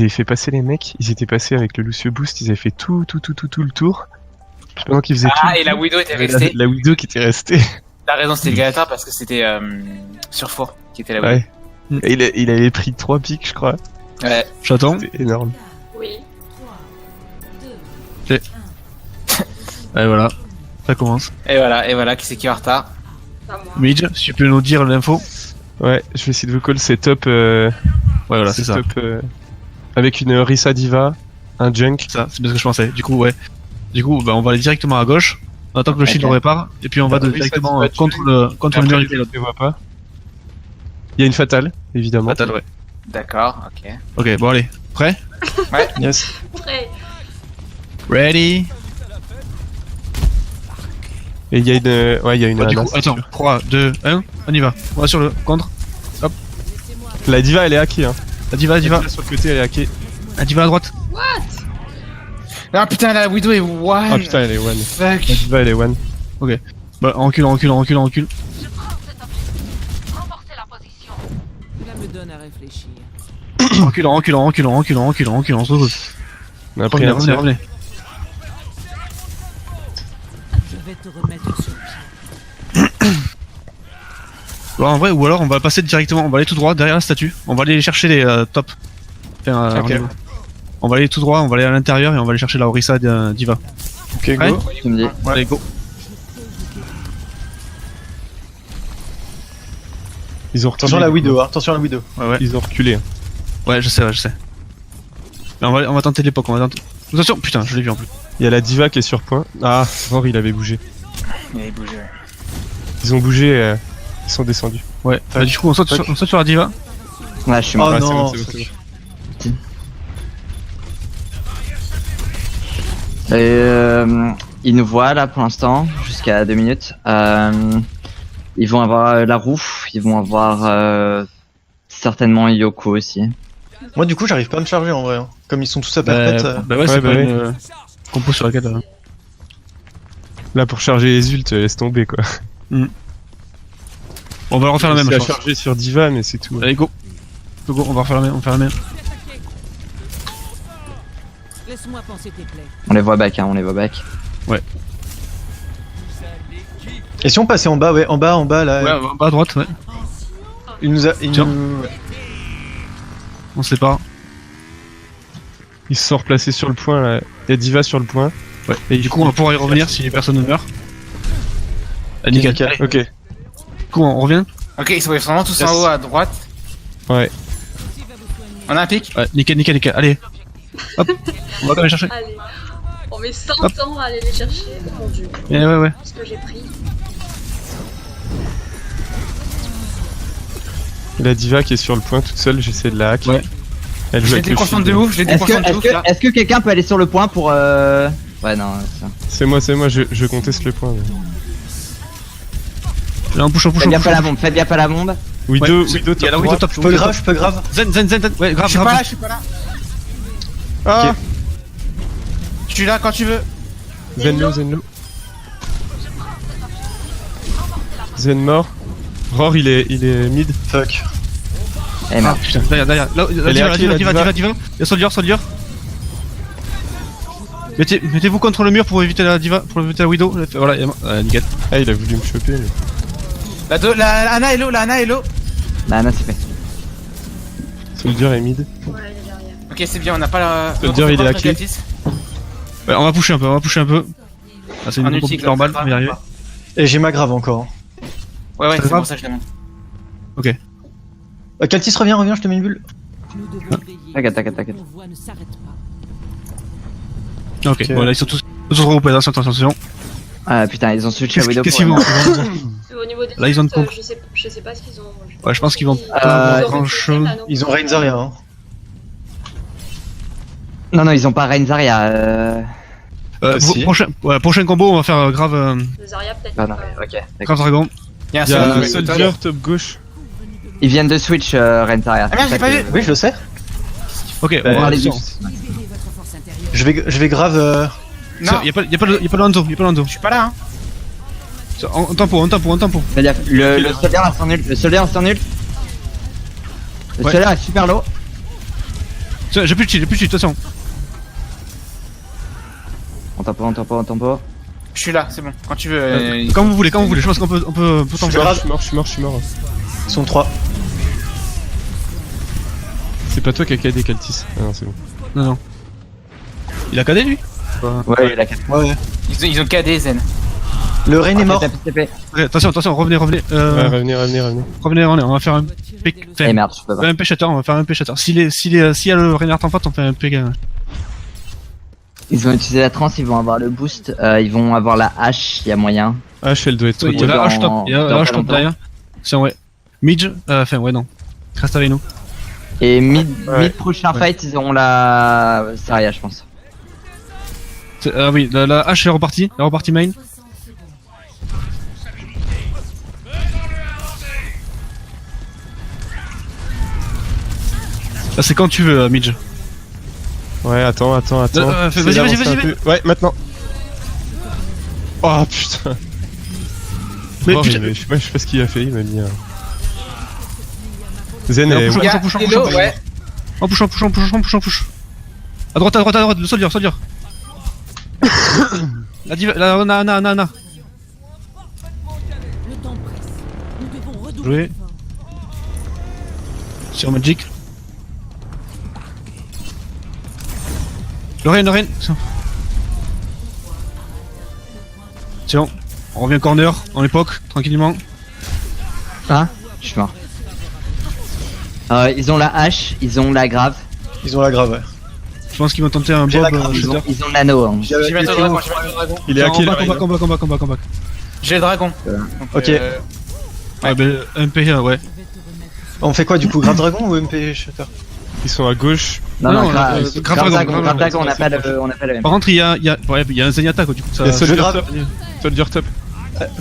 avaient fait passer les mecs, ils étaient passés avec le Lucio Boost, ils avaient fait tout le tour. Pendant qu'ils faisaient tout. Ah, et la Widow était restée. La Widow qui était restée. T'as raison, c'était le Galata parce que c'était Surfour qui était la Widow. Ouais. Et il avait pris 3 pics, je crois. Ouais. J'attends. C'était énorme. Oui. Et voilà, ça commence. Et voilà, qui c'est qui est en retard? Pas moi. Midge, si tu peux nous dire l'info. Ouais, je vais essayer de vous call setup. Ouais, voilà, c'est ça. Avec une Risa Diva, un Junk. Ça, c'est bien ce que je pensais. Du coup, ouais. Du coup, bah, on va aller directement à gauche. On attend que le shield le répare. Et puis on va directement contre le mur du pylône. Je vois pas. Il y a une fatale, évidemment. Fatal, ouais. D'accord, ok. Ok, bon, allez. Prêt? Ouais. Yes. Prêt. Ready? Et il y a une. Ouais, il y a une. Bah, du Ana, coup, attends. 3, 2, 1. On y va. On va sur le contre. La Diva, elle est hackée, hein. La diva, La Diva sur le côté, elle est hackée. La diva à droite. Ah putain, la Widow est one. Ah putain, elle est one. Fuck. La Diva, elle est one. Ok. Bah, on recule. Renforcer la position. Cela me donne à réfléchir. On se retrouve. On a pris un tir. Revenez. Je vais te remettre sur pied. Bon, en vrai, ou alors on va passer directement, on va aller tout droit derrière la statue. On va aller chercher les tops. Enfin, Ok. on va aller tout droit, on va aller à l'intérieur et on va aller chercher la Orisa Diva. Ok, Ouais. go. Tu me dis. Allez, go. Ils ont reculé. Attention à la Widow, hein. Attention à la Widow. Ouais. Ils ont reculé. Ouais, je sais. Mais on va tenter l'époque, Attention, putain, je l'ai vu en plus. Il y a la Diva qui est sur point. Ah, Rory, il avait bougé. Il a bougé. Ils ont bougé, ils sont descendus. Ouais, du coup, on saute sur la Diva. Ouais, je suis Oh mort. Ouais, c'est non. bon, c'est bon. Ils nous voient là pour l'instant, jusqu'à 2 minutes. Ils vont avoir la roue, ils vont avoir certainement Yoko aussi. Moi, du coup, j'arrive pas à me charger en vrai. Hein. Comme ils sont tous à perpète. Bah ouais, c'est bah pas ouais. une compo sur laquelle. Là, pour charger les ults, laisse tomber, quoi. On va refaire la même C'est à chose. charger sur Diva, mais c'est tout. Allez, go. Go, on va refaire la même, Laisse-moi penser tes plaies. On les voit back, hein, on les voit back. Et si on passait en bas, ouais, en bas là. Ouais, en bas à droite, ouais. Il nous a. Tiens. On sait pas. Ils se sont replacés sur le point, là. Il y a Diva sur le point. Ouais. Et du coup, on va pouvoir y revenir si personne ne meurt. Nickel. nickel. Ok. Du coup, on revient. Ok, ils sont vraiment tous en haut à droite. Ouais. On a un pic. Ouais, nickel. Allez. Hop. On va quand même chercher. Allez. On met 100 Hop. ans à aller les chercher. Mon dieu. Ouais. Ce que j'ai pris. La Diva qui est sur le point toute seule, j'essaie de la hack. Ouais. Elle joue Je l'ai avec le déconcentre shield. de ouf, je l'ai déconcentre de ouf là. Est-ce que quelqu'un peut aller sur le point pour Ouais, non, ça. C'est moi, je conteste le point. mais- Là, on push. Faites gaffe à la bombe, Widow, Ouais, Widow, il y a la top Widow droite. top. Je peux grave, je peux grave. Zen. Ouais, grave. Je suis pas là. Ah Ok. Je suis là quand tu veux. Zenlo. Zen mort. Roar, il est mid. Fuck. Eh merde. Putain, derrière. Là, Elle est hackée, la Diva. Il y a Soldier. Mettez-vous contre le mur pour éviter la Diva, pour éviter la Widow. Voilà, nickel. Ah, il a voulu me choper. Mais... La Ana est low. Bah, non, c'est fait. Soldier est mid. Ouais, il est derrière. Ok, c'est bien, on n'a pas la. Soldier, il est hacké. Ouais, on va pusher un peu. Ah, c'est Un une ulti, compo normale, on va y arriver. Et j'ai ma grave encore. Ouais, C'est c'est grave. pour ça que je demande. Kaltis, reviens, je te mets une bulle. Nous devons veiller. T'inquiète. Le convoi ne s'arrête pas. Ok, bon là ils sont tous regroupés, attention. Ah putain, ils ont switché à Widow. Qu'est-ce qu'ils pour- C'est au niveau des Là, ils ont une pompe. je sais pas ce qu'ils ont. Ouais, je pense qu'ils vont Ils pas ont grand chose. là, non Ils ont Reinzaria. Hein. Non, ils ont pas Reinzaria. Si. Prochain combo, on va faire grave Le Zarya peut-être. Ah non, pas. mais ok. d'accord. grave dragon. Il y a un Il y a seul. Soldier top gauche. Ils viennent de switch Reinzaria. Ah merde, j'ai pas vu. Oui, je le sais. Ok, on Bah, va Parlez aller juste. Libérez votre force intérieure. Je vais grave. Non, Y'a pas le Hanzo, je suis pas là. Hein. En tempo. Faites gaffe. Le soldat instant nul. Le soldat Ouais. est super low. Tiens, j'ai plus de shield, attention. On tempo. Je suis là, c'est bon. Quand tu veux. Quand vous voulez, je pense qu'on peut Je t'en suis faire. grave. Je suis mort. Ils sont 3. C'est pas toi qui a KD Kaltis. Ah non, c'est bon. Non. Il a KD lui? Ouais, il a 4. Ouais. Ils ont KD Zen. Le Rain est mort. TP. Ouais, attention, revenez. Ouais, revenez. Revenez, on va faire un pick. Eh merde, je peux pas. Un pêchateur, on va faire un pêchateur. S'il y a le Reinhardt en face, on fait un pick. Ils vont utiliser la trance, ils vont avoir le boost, ils vont avoir la hache, il y a moyen. H, elle doit être Il y a la hache top, dans derrière. Tiens, ouais. Midge, non. Reste avec nous. Et mid Ouais. prochain fight, ils auront la Saria, je pense. Oui, la hache est repartie, main. Là, c'est quand tu veux, Midge. Ouais, attends. Vas-y, C'est d'avancer vas-y. un peu. Ouais, maintenant. Oh putain. Mais Oh, putain, je sais pas ce qu'il a fait, il m'a mis un. Zen Mais est. en Il y a push, Hello, ouais. En push. À droite, soldier. La diva, la Ana. Le temps presse. Nous devons redoubler Jouer. d'efforts. Sur Magic. Lorraine. C'est bon. On revient corner, en époque, tranquillement. Ah, je suis mort. Ils ont la hache, ils ont la grave, Ils ont la grave, ouais. Je pense qu'ils vont tenter un J'ai Bob la grave, ils ont, Shatter. ils ont l'anneau. Hein. J'ai bientôt le dragon. Il est à quel Combat. J'ai le dragon. Ok. Ouais, ben, MP, ouais. On fait quoi du coup, Grave Dragon ou MP Shatter? Ils sont à gauche. Non, Non, grave Grave Dragon, Grave Dragon, on n'a pas le même. Par contre, il y a un Zenyatta, quoi, du coup, ça. Il y a Soldier grave. top. Soldier top.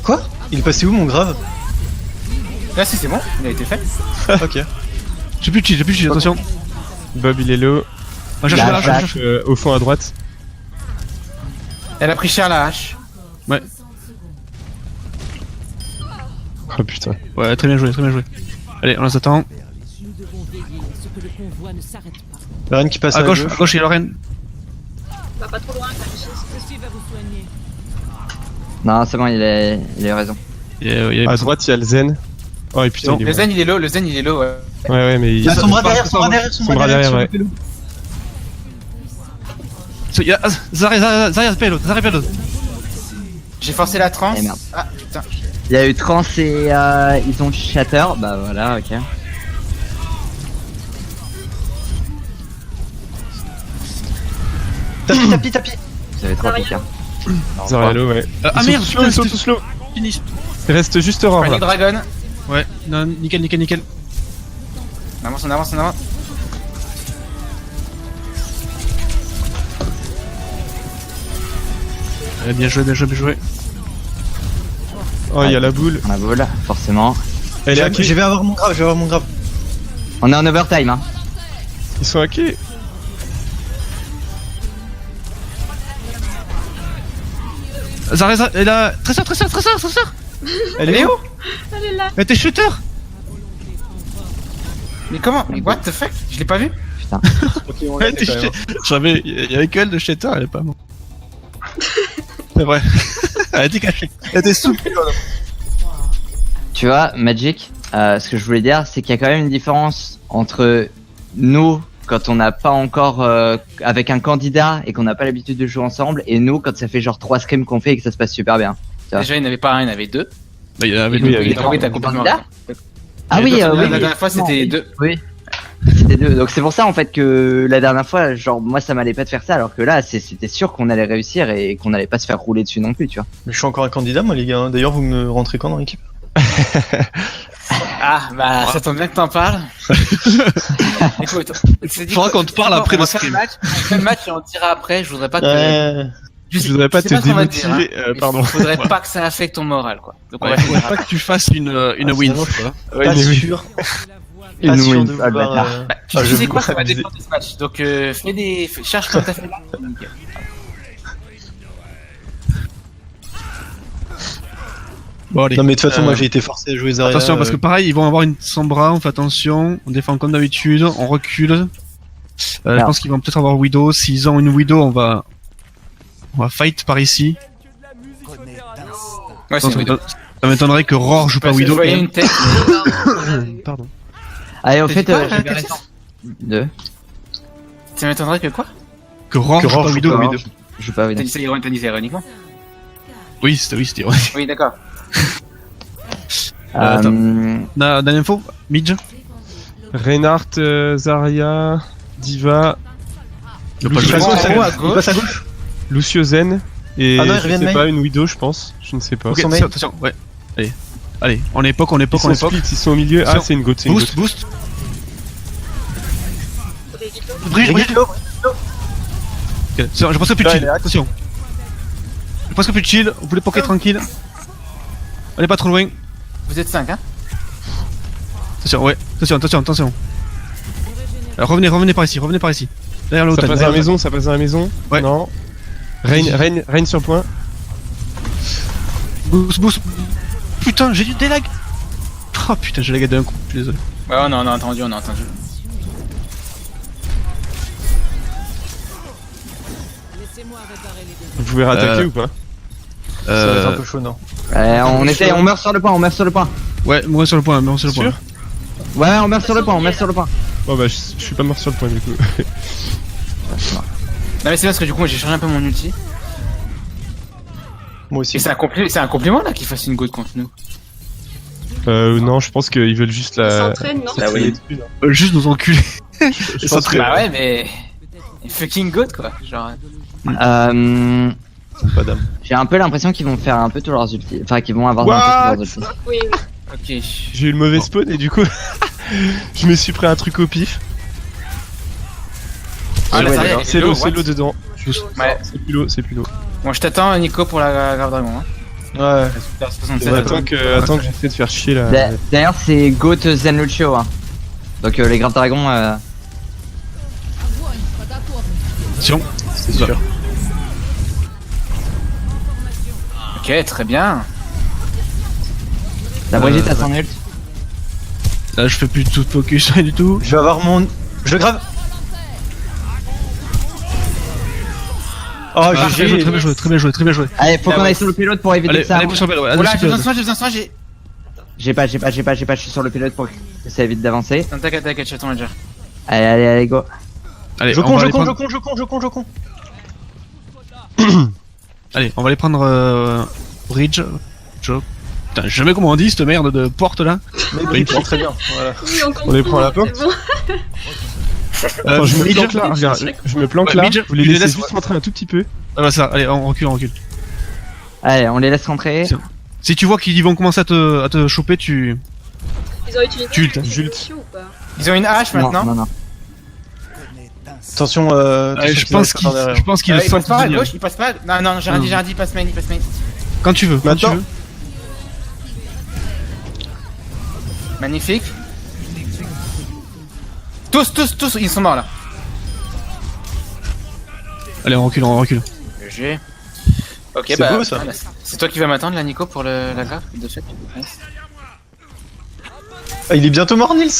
Quoi? Il est passé où mon Grave? Là, si c'est bon, il a été fait. Ok. J'ai plus de cheat, attention. Bob, il est low. On cherche La la hache. hache. Au fond à droite. Elle a pris cher la hache. Oh putain. Ouais, très bien joué. Allez, on les attend. Nous devons veiller à ce que le convoi ne s'arrête pas. Le Rain qui passe À gauche, il y a Lorraine. Va pas trop loin, Kaltis. Ceci va vous soigner. Non, c'est bon, il a raison. À droite, il y a le Zen. Oh et putain, il est Le mort. Zen, il est low, ouais. Ouais, mais il. Ah, son bras derrière, Son bras derrière, ouais. Il y a Zarya payload. J'ai forcé la transe. Eh merde. Ah, putain. Il y a eu trans et ils ont shatter, bah voilà, ok. Tapis. Vous avez trop piqué. Zarya low, ouais. Ah merde, Ils sont tous low. finish. Il reste juste Aurore Panic là. Dragon. Ouais, non, nickel. On avance. Bien joué. Oh, il y a la boule. On a boule, forcément. Elle est Je hackée. vais avoir mon Grave. On est en overtime, hein. Ils sont hackés. Zarya, elle a. Tresseur. Elle est où? Elle est là. Elle était shooter. Mais comment? What the fuck? Je l'ai pas vu? Elle était shooter. Il y avait que elle de shooter, elle est pas morte. C'est vrai. Elle était cachée. Elle était sous. Tu vois, Magic, ce que je voulais dire, c'est qu'il y a quand même une différence entre nous, quand on n'a pas encore avec un candidat et qu'on n'a pas l'habitude de jouer ensemble, et nous, quand ça fait genre 3 scrims qu'on fait et que ça se passe super bien. Déjà, il n'y en avait pas un, il y en avait deux. Il y avait Oui, lui. avec- Oui, t'as complètement Candidat raison. Ah Et oui, la oui, dernière fois, c'était deux. Oui, c'était 2. Donc c'est pour ça en fait que la dernière fois, genre moi ça m'allait pas de faire ça, alors que là c'était sûr qu'on allait réussir et qu'on allait pas se faire rouler dessus non plus, tu vois. Mais je suis encore un candidat, moi, les gars. D'ailleurs, vous me rentrez quand dans l'équipe? Ah, bah, ça tombe bien que t'en parles. Écoute, Faudra qu'on te parle après le stream. On fait le match et on te dira après. Je voudrais pas te. Ouais. Je voudrais pas sais te ce qu'on va te dire, démotiver. Mais Pardon. Faudrait pas que ça affecte ton moral, quoi. Donc on va Ouais, finir faudrait pas que tu fasses une win. Quoi. Ouais, Pas mais oui. sûr. Une Pas sûr win, de ah, le vouloir, bâtard. Bah, tu je sais vous quoi, ça va abuser. dépendre de ce match. Donc cherche comme t'as fait là. Nickel. Bon, allez. Non, mais de toute façon, moi j'ai été forcé à jouer Zarya. Attention, parce que pareil, ils vont avoir une Sombra, on fait attention, on défend comme d'habitude, on recule. Je pense qu'ils vont peut-être avoir Widow. S'ils ont une Widow, on va fight par ici. Ouais, c'est une Widow. Ça m'étonnerait que Roar joue pas Je Widow. voyais une tête. Pardon. Allez, au fait, pas, j'avais hein, raison. Deux. Ça m'étonnerait que quoi? Que Roar joue pas Widow. Je joue pas T'as Widow. dit ça ironiquement? Oui, c'était ironique. Oui, d'accord. T'as l'info? Midge? Reinhardt, Zarya, Diva, Il va pas Lucio jouer. Zen, à gauche. Il passe à gauche. Lucio Zen, et Ah non, il je revient de sais main. pas, une Widow, je pense. Je ne sais pas. Ok, Son main. attention, ouais. Allez, on époque, Ils sont split, ils sont au milieu. Ah, c'est une goat, c'est une Boost, goat. boost. Brigitte, Bridge. Ok, c'est bon, j'ai presque plus de Ouais, shield, il est hack. attention. J'ai presque plus de shield, vous voulez poker tranquille. Allez pas trop loin. Vous êtes 5, hein? Attention, ouais, attention. Alors, revenez par ici. Derrière le Ça hôtel. passe dans la maison, ça passe dans la maison. Ouais. Non. Reine sur point. Boost. Putain, j'ai du délag. Oh putain, j'ai lagué d'un coup, je suis désolé. Ouais, on a entendu. Laissez-moi réparer les dégâts. Vous pouvez rattaquer ou pas? Ça va être un peu chaud, non? On essaye, on meurt sur le point. Ouais, mourir sur le point. Sûr? Ouais, on meurt sur le point. Oh bah je suis pas mort sur le point du coup. Non, mais c'est parce que du coup, moi j'ai changé un peu mon ulti. Moi Et aussi. c'est un compliment là qu'il fasse une goat contre nous. Non, je pense qu'ils veulent juste ils la. s'entraînent, non? la oui. dessus, là. Juste nous enculer. Je pense que- Bah ouais, mais. Fucking goat quoi. Genre. Pas d'âme. J'ai un peu l'impression qu'ils vont faire un peu tous leurs ultis. Enfin, qu'ils vont avoir What un peu tous leurs ultis. Oui, oui. Ok. J'ai eu le mauvais spawn et du coup, je me suis pris un truc au pif. Ah, Ouais, là, ça y est, d'accord. C'est l'eau, l'eau, what dedans. Ouais. C'est plus l'eau. Bon, je t'attends, Nico, pour la grave dragon. Hein. Ouais. Super 67. Attends que j'essaie de faire chier là. D'ailleurs, c'est Goat Zen Lucio. Hein. Donc, les Graves Dragons. Attention. C'est sûr. Ok, très bien. La Brigitte a son ult. Là, je fais plus tout focus, rien du tout. Je vais avoir mon. Je le grave. Oh, Ah, GG. très bien joué. Allez, faut Ah qu'on ouais. aille sur le pilote pour éviter Allez, que ça. allez, sur le vélo. Oula, j'ai besoin de soin, j'ai. J'ai pas, je suis sur le pilote pour que ça évite d'avancer. Non, t'inquiète, j'attends déjà. Allez, go. Allez, Je on va con. Allez, on va aller prendre Bridge. Putain, je sais jamais comment on dit cette merde de porte là. Mais il prend très bien. Voilà. Oui, On les prend à la porte. c'est bon. Attends, je me Midge. planque là, regarde, je me planque Ouais, là. Midge, Vous les tu les laissez laisses- juste rentrer un tout petit peu. Ah bah ça, allez, on recule. Allez, on les laisse rentrer. C'est- Si tu vois qu'ils vont commencer à te choper, tu... Ils ont utilisé Julte. la Julte. solution ou pas? Ils ont une hache maintenant. Non. Attention, Allez, je pense qu'ils Il passe sentent pas à bien. gauche, il passe pas. Non, j'ai rien dit, il passe main. Quand tu veux, Maintenant. Magnifique. Tous, ils sont morts là. Allez, on recule. GG. Ok, C'est bah. beau, ça. voilà, c'est toi qui vas m'attendre là, Nico, pour la grave de fait. Nice. Ah, il est bientôt mort, Nils.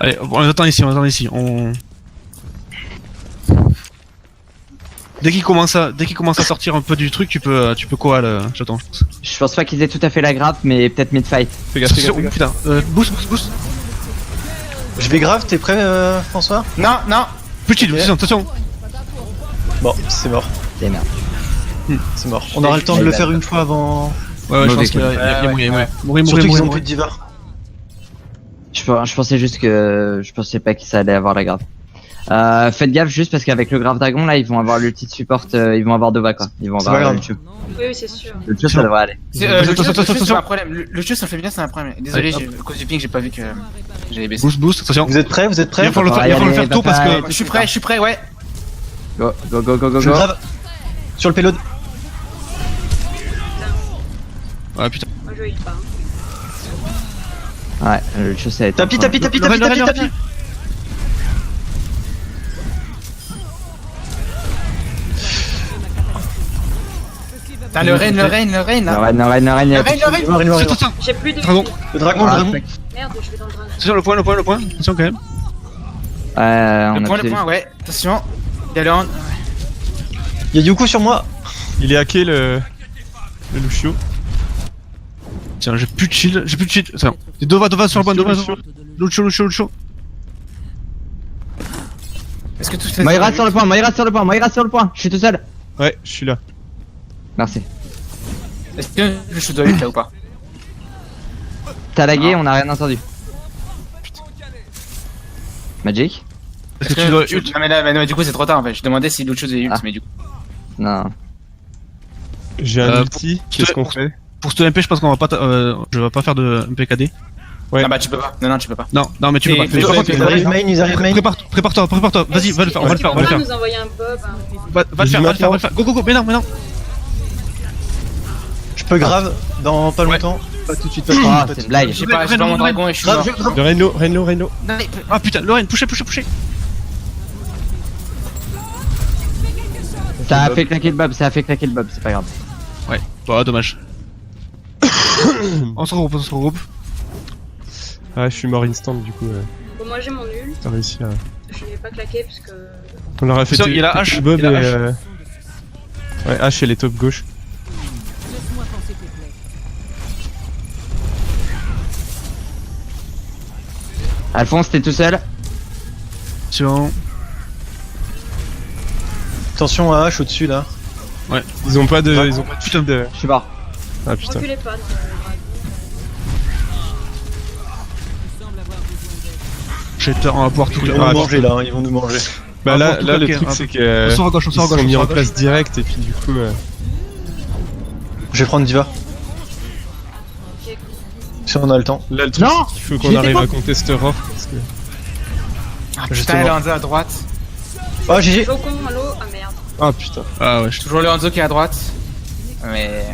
Allez, on les attend ici, Dès qu'il commence à sortir un peu du truc, tu peux koal, j'attends. Je pense pas qu'ils aient tout à fait la grappe, mais peut-être mid-fight. Fais gaffe, fais gaffe. Putain, boost. Je vais grave, t'es prêt, François? Non. Petit, attention. Bon, c'est mort. C'est merde. C'est mort. On aura le temps de le faire une fois avant. Ouais, je Mauvais pense qu'il y a coup. moyen. Ouais. Surtout qu'ils ont Mourir. plus de diva. Je pensais juste que. Je pensais pas qu'ils allaient avoir la grave. Faites gaffe juste parce qu'avec le Grave Dragon là, ils vont avoir l'ulti de support, ils vont avoir Dova quoi. Ils vont C'est avoir pas le grave. Oui, c'est sûr. Lucio, ça devrait aller. Le jeu, c'est un problème. Le jeu, ça fait bien, c'est un problème. Désolé, Allez, à cause du ping, j'ai pas vu que j'allais baisser. Boost, attention. Vous êtes prêts? Il va falloir le Allez, faire allez, tôt parce bataille. que... Je suis prêt, ouais. Go. Je le grave. Sur le payload. Ouais, putain. Moi, je heal pas. Ouais, le Lucio ça va être. Tapis. Putain, le rain, là. Le Reine, il y a Le Reine. Attention, J'ai plus de. Dragon. Le dragon, Ah, le dragon. Merde, je vais dans le dragon. Attention, le point. Attention quand même. on Le a point, tué. ouais. Attention. Il y a le hand. Y'a Yuko sur moi. Il est hacké le Lucio. Tiens, j'ai plus de shield, Tiens, Dova sur le point, Dova sur Lucio. Est-ce que tout se Moira sur le point, je suis tout seul. Ouais, je suis là. Merci. Est-ce que je shoot doit être là ou pas? T'as lagué, on a rien entendu. Magic? Est-ce que tu dois ult? Non mais là, du coup c'est trop tard en fait. Je demandais si l'autre chose est ult, mais du coup. Non. J'ai un ulti, qu'est-ce qu'on fait? Pour ce MP, je pense qu'on va pas, je vais pas faire de PKD. Ouais. Ah bah tu peux pas. Non, tu peux pas. Non, mais tu peux pas. Mais- Par contre, Ils arrivent main. Prépare-toi, vas-y, va le faire, on va le faire. nous envoyer un bob. Va le faire. Go, mais non. Je peux grave dans pas longtemps. Pas tout de suite. Ah, c'est une blague. J'ai pas mon dragon et je suis mort. Le Reno. Non, mais- Ah putain, Lorraine, poussez. Ça a fait claquer le bob, c'est pas grave. Ouais, bah dommage. On se regroupe. Ah, je suis mort instant du coup. Bon, moi j'ai mon nul. T'as réussi à. Je l'ai pas claqué parce que. On leur a fait. Il a H, Bob il a et. H. Ouais, H et les top gauche. Laisse-moi penser tes plaies. Alphonse, t'es tout seul? Tiens. Attention à H au-dessus là. Ils ont pas de. Ils ont pas de Putain. shield. Je suis mort. Ah putain. Reculez pas. Shatter, on va pouvoir tout Ils claquer. vont nous manger là, ils vont nous manger. Bah Ah, là, pour tout le claquer, truc hein. c'est que. On sort à gauche, Ils sont mis en place gauche. direct et puis du coup. Je vais prendre Diva. Ok. Si on a le temps. Là le truc Non, c'est qu'il faut qu'on j'étais arrive pas- à contester Roar parce que. Ah Justement. putain, le Hanzo à droite. Ah GG. Faucon, allo. Ah merde. Ah putain. Ah ouais, Toujours le Hanzo qui est à droite. Mais.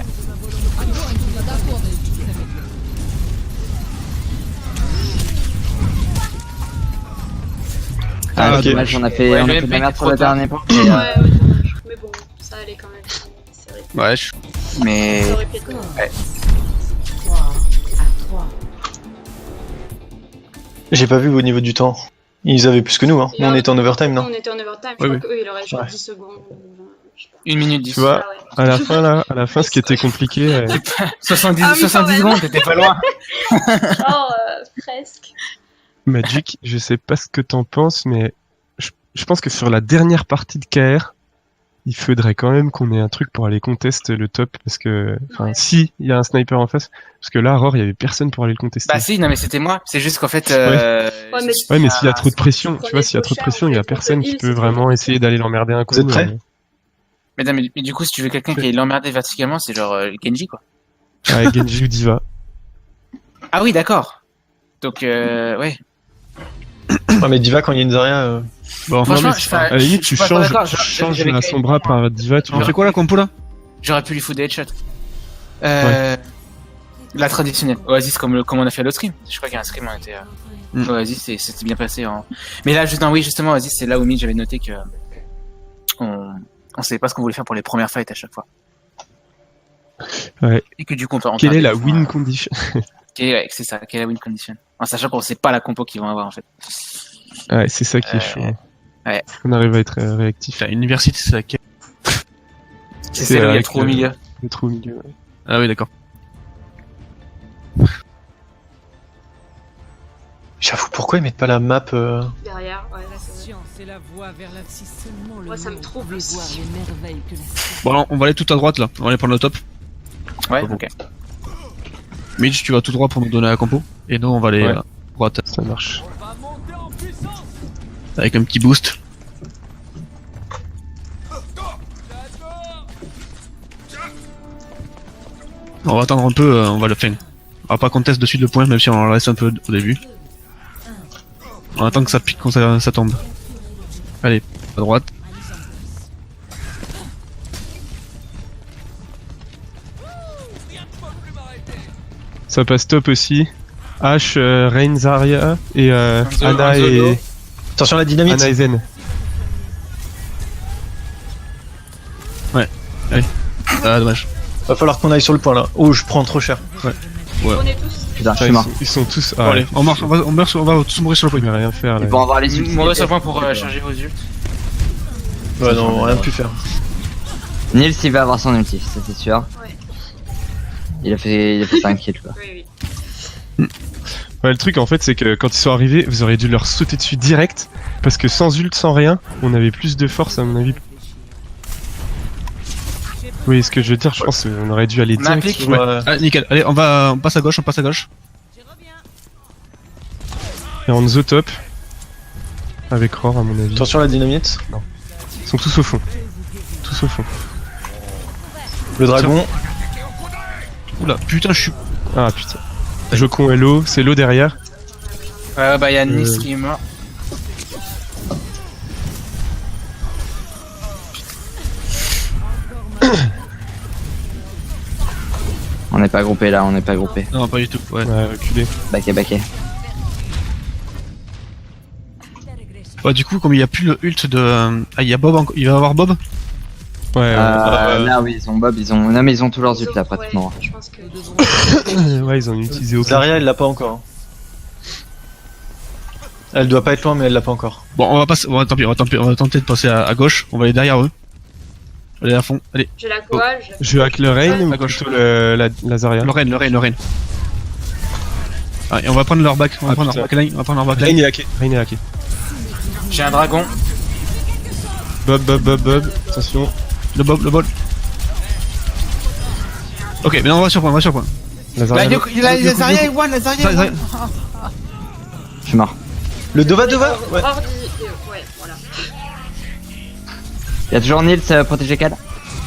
Ah, ok. dommage, on a fait, Ouais, on a le fait de la mec merde est sur le trop tard. dernier point. Ouais, dommage. Mais bon, ça allait quand même. C'est vrai. ouais. Mais. Ça aurait pu être. 3 à 3. J'ai pas vu au niveau du temps. Ils avaient plus que nous, hein. Nous on était en overtime, non? On était en overtime. Oui, Je crois qu'eux ils auraient genre Ouais. 10 secondes. Je sais pas. 1 minute 10. Tu vois, Ah ouais. à la fin, ce qui était compliqué. 70, Ah oui, quand 70 même. secondes, t'étais pas loin. Oh, presque. Magic, je sais pas ce que t'en penses, mais je pense que sur la dernière partie de KR, il faudrait quand même qu'on ait un truc pour aller contest le top, parce que, enfin, Ouais. si il y a un sniper en face, parce que là, Roar, il y avait personne pour aller le contester. Bah si, non mais c'était moi. C'est juste qu'en fait. Ouais, mais Ouais, mais s'il y a trop de pression, Prenez tu vois, s'il y a trop de pression, il y a personne qui peut vraiment essayer d'aller l'emmerder un coup. Vous êtes prêts Mais, non, mais du coup, si tu veux quelqu'un qui est l'emmerdé verticalement, c'est genre Genji quoi. Ouais, Genji ou Diva. Ah oui, d'accord. Donc, ouais. Ah mais Diva quand il y a une Zarya, Bon, Franchement, Non, mais je à la limite, tu suis pas changes, d'accord, tu j'avais- changes j'avais la créé- Sombra par Diva, tu on vois. fait quoi la compo là? J'aurais pu lui foutre des headshots. La traditionnelle. Oasis comme on a fait à l'autre stream. Je crois qu'il y a un stream, on était. Oasis, c'était bien passé. Mais là, oui, justement, Oasis, c'est là où mid j'avais noté que. On savait pas ce qu'on voulait faire pour les premières fights à chaque fois. Ouais. Et que du coup, on peut Quelle est la win condition? Ouais, c'est ça, quelle est la win condition. En sachant qu'on sait pas la compo qu'ils vont avoir en fait. Ouais, c'est ça qui est chaud. hein. ouais. On arrive à être réactif. Enfin, université, c'est laquelle? C'est celle où il y a avec trop au milieu. Le trou au milieu. Ouais. Ah oui, d'accord. j'avoue pourquoi ils mettent pas la map Derrière, ouais, là c'est vrai. Science est la voie vers la si seulement le Moi, ça me monde trouble pouvait aussi. voir les merveilles que la science. Bon, alors, on va aller tout à droite là. On va aller prendre le top. Ouais, Bon. ok. Mitch, tu vas tout droit pour nous donner la compo. Et nous, on va aller Ouais. à droite Ça marche. avec un petit boost. On va attendre un peu, on va le faire. On va pas contester de suite le point, même si on en reste un peu au début. On attend que ça pique quand ça tombe. Allez, à droite. Ça passe top aussi. H, Rain, Zarya et Hanzo, Ana Hanzo, et go. Attention à la dynamite. Ana et Zen. Ah, dommage. Va falloir qu'on aille sur le point là. Oh je prends trop cher. On est tous. Putain, je Ah, suis mort. ils sont tous. Bon, allez, on va tous mourir sur le Je point. vais rien faire là. Ils vont avoir les ultis. Mon point pour charger vos ults. Ouais, non, rien pu faire. Nils, il va avoir son ulti, ça c'est sûr. Ouais. Il a fait 5 kills quoi. Oui, oui. Ouais, le truc en fait, c'est que quand ils sont arrivés, vous auriez dû leur sauter dessus direct. Parce que sans ult, sans rien, on avait plus de force à mon avis. Oui, ce que je veux dire, je pense qu'on aurait dû aller On direct. applique. Ouais. Allez, nickel. Allez, on passe à gauche, Et on the top. Avec Roar à mon avis. Attention à la dynamite. Ils sont tous au fond. Tous au fond. Le dragon. Oula, putain, je suis. Ah putain. Jocon et l'eau, c'est l'eau derrière. Ouais, bah y'a Nix qui est mort. On n'est pas groupé là, on n'est pas groupé. Non, pas du tout. Ouais. Ouais, reculé. Baquet. Ouais, du coup, comme il y a plus le ult de. Ah, il y a Bob encore. Il va y avoir Bob. Ouais, Là oui, ils ont Bob, ils ont. Non mais ils ont tous leurs ults là Ouais, pratiquement. je pense que. ouais, ils ont utilisé aucun. Zarya, elle l'a pas encore. Elle doit pas être loin, mais elle l'a pas encore. Bon, on va passer. Tant pis, on va tenter de passer à gauche. On va aller derrière eux. Allez à fond. Allez, J'ai la quoi Je hack le Rain ou à gauche. plutôt la Zarya? le Rain. Ah, et on va prendre leur back. On va prendre leur backline. Rain est hacké. Rain est hacké. J'ai un dragon. Bob. Attention. Le bol. Ok, maintenant on va sur point. La Là, Zarya. il a Zarya et One, la Zarya et Zarya. One. Je suis mort. Le Dova. Ouais. Ordi. Ouais, voilà. Y'a toujours Nils protégé Cad.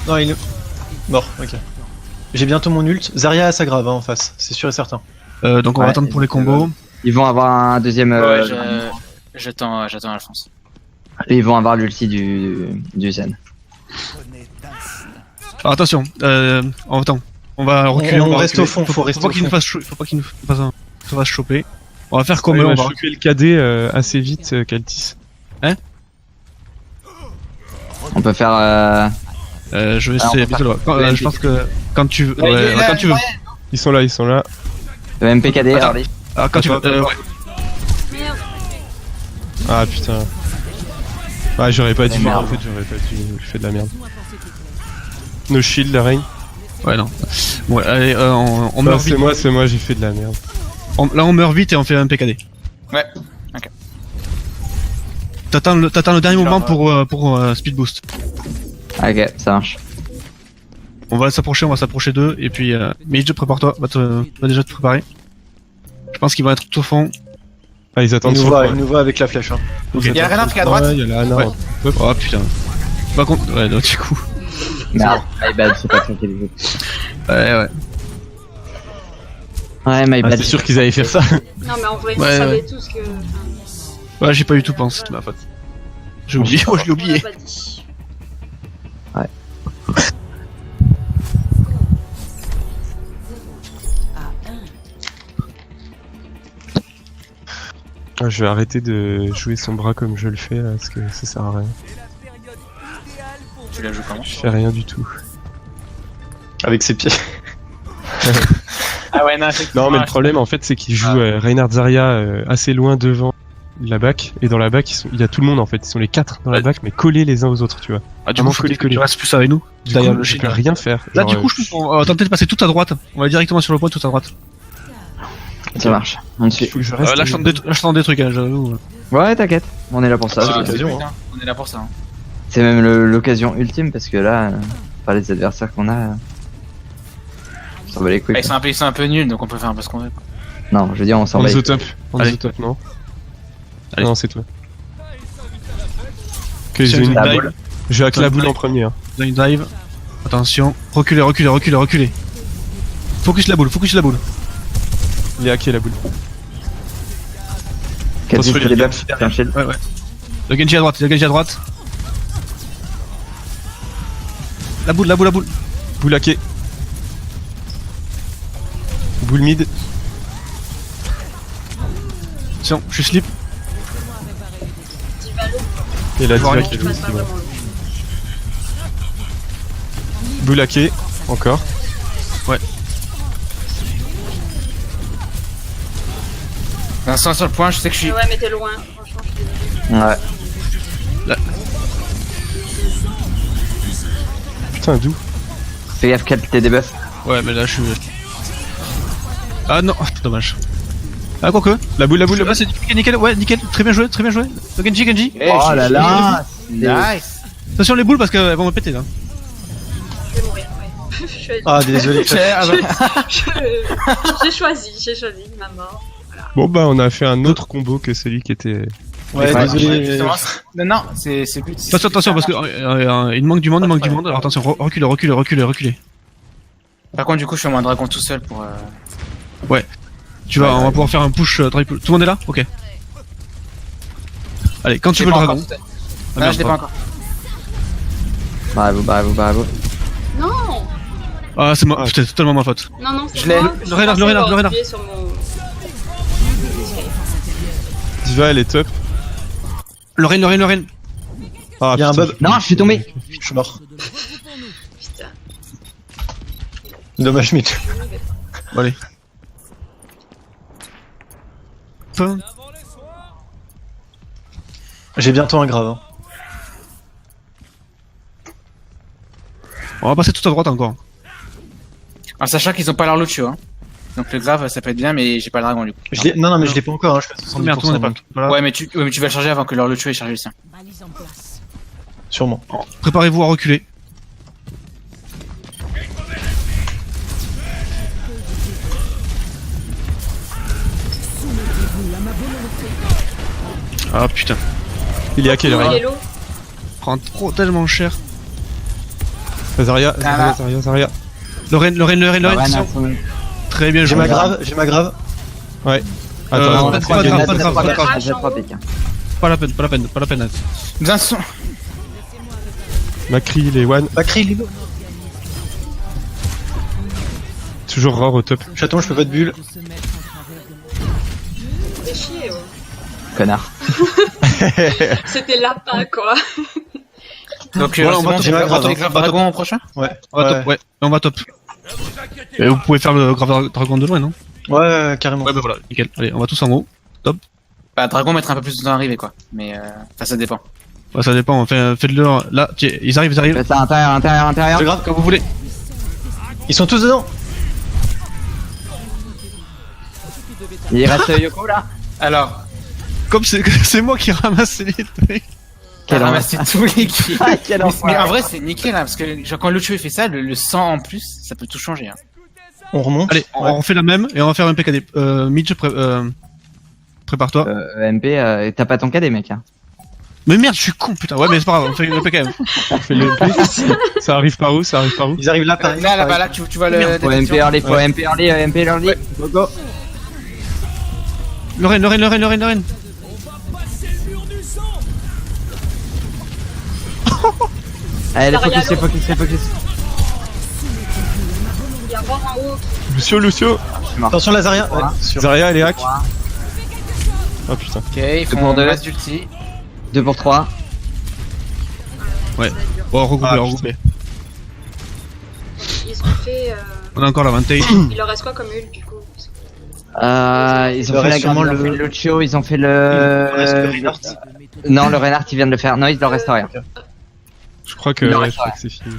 Non, il est mort. Ok. J'ai bientôt mon ult. Zarya a sa grave en face, c'est sûr et certain. Donc on va Ouais, attendre pour les combos. Ils vont avoir un deuxième. Ouais, j'attends Alphonse. Ils vont avoir l'ulti du Zen. Alors attention, attends. On va reculer. On va reste reculer. au fond, faut rester pas au qu'il nous fond. fasse faut pas qu'il nous fasse choper. On va faire comme Ouais, eux, on on va va choper le KD assez vite, Kaltis. On peut faire. je vais Alors, essayer on va bientôt là. faire- Je pense que quand tu veux. Ouais, Ouais, il est là, quand tu veux. Ils sont là. Le MPKD, Attends. allez. Ah, quand tu veux. Ouais. Merde. Ah putain. Ah, j'aurais pas dû. Merde. En fait, j'aurais pas dû. Je fais de la merde. No shield, la Rain. Ouais, non. Bon, allez, on meurt vite. C'est moi, j'ai fait de la merde. Là, on meurt vite et on fait un PKD. Ouais, ok. T'attends le dernier moment pour speed boost. Ok, ça marche. On va s'approcher d'eux et puis Mage, prépare-toi, va déjà te préparer. Je pense qu'ils vont être tout au fond. Ah, ils Il attendent nous sur voit, le il point. nous voit avec la flèche. Hein. Ok. Il y a Renard qui est à droite. Ouais, il y a la Ana. Ouais. Oh putain. Par contre, ouais, donc, du coup. Merde, my bad, c'est pas traqué le jeu. Ouais. Ouais, my Ah, bad. c'est sûr qu'ils allaient faire ça. Non, mais en vrai, vous Ouais, savez tous que. Enfin, Ouais, j'ai pas eu tout pensé, c'est ma faute. J'ai oublié, je l'ai on oublié. l'a pas dit. Ah, je vais arrêter de jouer son bras comme je le fais là, parce que ça sert à rien. Tu la joues comment? Je fais rien du tout. Avec ses pieds. Ah ouais, non, Non, mais le problème en fait, c'est qu'il joue Reinhard Zarya assez loin devant la back, et dans la back, il y a tout le monde en fait. Ils sont les 4 dans la Ouais. back, mais collés les uns aux autres, tu vois. Ah, du Vraiment coup, collé. tu restes plus avec nous. Du Derrière coup, le je shield. peux rien faire. Là, Genre, du coup, on va tenter de passer tout à droite. On va aller directement sur le point tout à droite. Ça marche. On il suit. faut que je reste. Là, je tente des trucs, hein, j'avoue. Ouais, t'inquiète. On est là pour ça. C'est Ah, l'occasion, c'est hein. putain, on est là pour ça. Hein. C'est même l'occasion ultime parce que là, par les adversaires qu'on a, on s'en bat les couilles. Ah, ils sont un peu nuls, donc on peut faire un peu ce qu'on veut. Quoi. Non, je veux dire, on s'en On bat les the couilles. top. On Allez. the top, non. Allez. Non, c'est toi. Ok, Tiens, j'ai une la dive. boule. Je hack la Tiens, boule dive. en premier. Hein. Line dive. Attention. Reculez. Focus la boule. Il est hacké la boule. Quasi Construis les le buffs. Tiens, shield. Ouais. Le Genji à droite. La boule. Boule hacké. Boule mid. Attention, je suis slip. Et la Je vois diva rien qui est Je passe loose, pas qui va. vraiment. Boule hacké. Encore. L'instant sur le point, je sais que je suis. Ouais, mais t'es loin. Franchement, je suis désolée. Ouais. Putain, d'où? Fais gaffe, Cap, t'es des buffs. Ouais, mais là, je suis. Ah non, dommage. Ah, quoique. La boule, la boule, la boule. Ah, c'est nickel, ouais, nickel. Très bien joué, très bien joué. Genji, Genji. Eh, Oh là là. Nice. Attention les boules parce qu'elles vont me péter là. Je vais mourir, ouais. Ah, désolé. J'ai choisi ma mort. Bon bah on a fait un autre combo que celui qui était... Ouais, Ouais, désolé. justement, non, c'est plus. Attention parce que il manque du monde, il manque du monde. Alors attention, reculez. Par contre, du coup, je suis en mode dragon tout seul pour. Tu vas, on va pouvoir faire un push triple. Tout le monde est là? Ok. Allez, quand tu veux le dragon. Ah, Non, merde, je l'ai pas encore. Bravo. Non, Ah, c'est moi, putain, c'est totalement ma faute. non, c'est Je l'ai. moi. Le Renard. Appuyé sur mon... Diva elle est top. Lorraine. Ah, Il y a un putain, bug. Non, je suis tombé. Je suis mort. Putain. Dommage, mais Bon, allez. Fin. j'ai bientôt un grave. Hein. On va passer tout à droite encore. En sachant qu'ils ont pas leur Lucio, hein. Donc le grave, ça peut être bien, mais j'ai pas le dragon du coup. Non, mais je l'ai pas encore. Hein. Je suis à 70%. Merde, tout le monde est pas. donc, Voilà. Ouais, mais tu vas le charger avant que leur Lucio ait chargé le sien. Balise en place. Sûrement. Préparez-vous à reculer. Ah putain, il est à quelle Il heure? est low. prend trop tellement cher. Zarya. Lorraine, attention. Très bien J'ai joué. ma grave. Ouais. Attends, Attends, pas de grave, Pas la peine. pas la peine. Nous en sont. Macri, les one. Macri, Lilo. Toujours rare au top. Chaton, je peux pas de bulle. De se mettre en travers de Fais chier, ouais. Connard. C'était lapin, quoi. Donc, Voilà, on va j'ai ma grave, les hein. graves dragon en prochain. Ouais. On va top, ouais, on va top. Et vous pouvez faire le grave dragon de loin, non? Ouais, carrément. Ouais, bah voilà, nickel. Allez, on va tous en haut. Bah, dragon mettra un peu plus de temps à arriver quoi. Mais ça dépend. Ouais, ça dépend, faites-le. Là, tiens, ils arrivent. Fais ça intérieur. Je grave. Quand vous voulez. Ils sont tous dedans. Il reste Yoko là. Alors, Comme c'est moi qui ramasse les trucs. t'as ramassé tous les kills. Ah, quel Mais enfer. en vrai, c'est nickel hein, parce que genre, quand Lucio fait ça, le 100 en plus, ça peut tout changer. Hein. On remonte. Allez, on refait la même et on va faire un PKD. Midge, prépare-toi. MP, t'as pas ton KD, mec. Hein. Mais merde, je suis con, putain. Ouais, mais c'est pas grave, on fait le PKM. On fait le ça arrive par où? Ils arrivent là, pareil. Là, tu vois le. Faut MP early, MP early. Go go. Lorraine. Allez, Zarya, focus. Il y a Rore en haut. Lucio. Attention, la Zarya. Ouais, sûr. Zarya, elle est hack. Oh putain. Ok, ils font pour deux. masse d'ulti. 2 pour 3. Ouais. Bon, regrouper. Ils ont fait... On a encore l'avantage. Il leur reste quoi comme ult, du coup? Ils ont fait la grande, ils ont fait le Lucio, ils ont fait Il reste le le... Reinhardt. Non, le Reinhardt, il vient de le faire. Non, il leur reste rien. Je crois que, Il en ouais, reste je crois que c'est fini.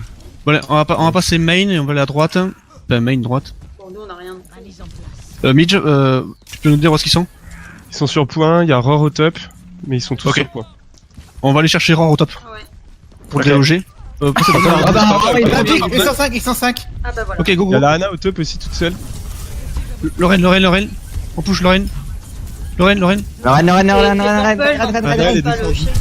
Bon, allez, on va passer main et on va aller à droite. Enfin, main droite. Bon, nous, on a rien. balise en place. Midge, tu peux nous dire où est-ce qu'ils sont? Ils sont sur point, il y a Roar au top, mais ils sont tous Ok. sur point. On va aller chercher Roar au top. Ouais. Pour le loger. Passez dans Ah bah, Ils sont 5. Ah bah voilà. Ok, go Il y a go. la Ana au top aussi toute seule. Lorraine. On push Lorraine. Lorraine. Lorraine. elle est Pas le défendue. chien.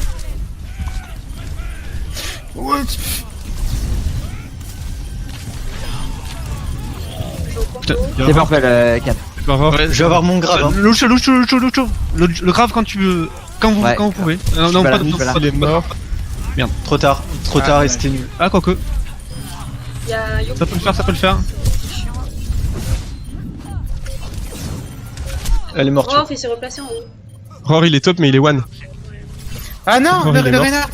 Putain, C'est Purple, 4. Pas Roar. Ouais, Je vais avoir mon grave. Hein. Lucio. Le grave quand tu veux. Quand vous pouvez. Non, pas pas là, je suis pas là. Il est mort. Trop tard et c'était nul. Ah, quoique. Il y a Yoko. Ça peut le faire. Chiant. Elle est morte. Rore, il s'est replacé en haut. Roar il est top, mais il est one. Ah non, Oh, il est le mort. Reinhardt.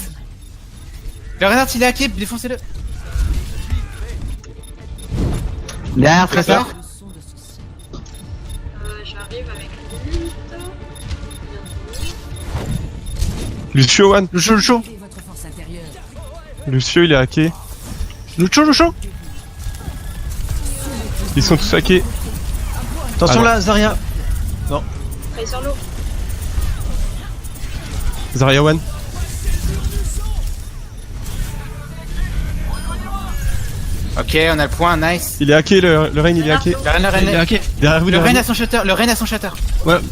Le Reinhardt, il est hacké, défoncez-le. Derrière, très fort. J'arrive avec l'ult. Lucio one. Lucio, Lucio. Votre force intérieure. Lucio il est hacké. Lucio, Lucio. Ils sont tous hackés. Attention Ah, là, Zarya. Allez sur l'eau. Zarya one. Ok, on a le point, nice. Il est hacké, le Reign il est hacké. Le Reine, Il est hacké. Derrière vous, le derrière Reine vous. a son shutter, le Reine a son shutter. Merde.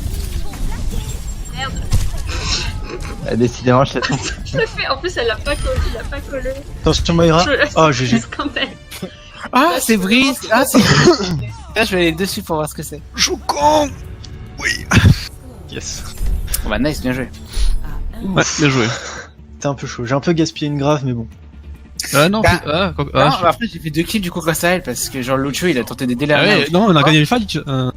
Décidément, je t'attends. Je le fais. En plus, elle l'a pas collé. Il a pas collé. Attention Moira. Oh GG. Quand même. Ah, c'est Breeze. Ah, c'est Là, je vais aller dessus pour voir ce que c'est. Choucon. Yes. Bon bah nice, bien joué. Ouais, bien joué. C'était un peu chaud. J'ai un peu gaspillé une grave, mais bon. Non, Bah, ah, Non, bah, après j'ai fait 2 kills du coup grâce à elle parce que genre Lucio il a tenté d'aider la ouais, non, on a gagné le fight. On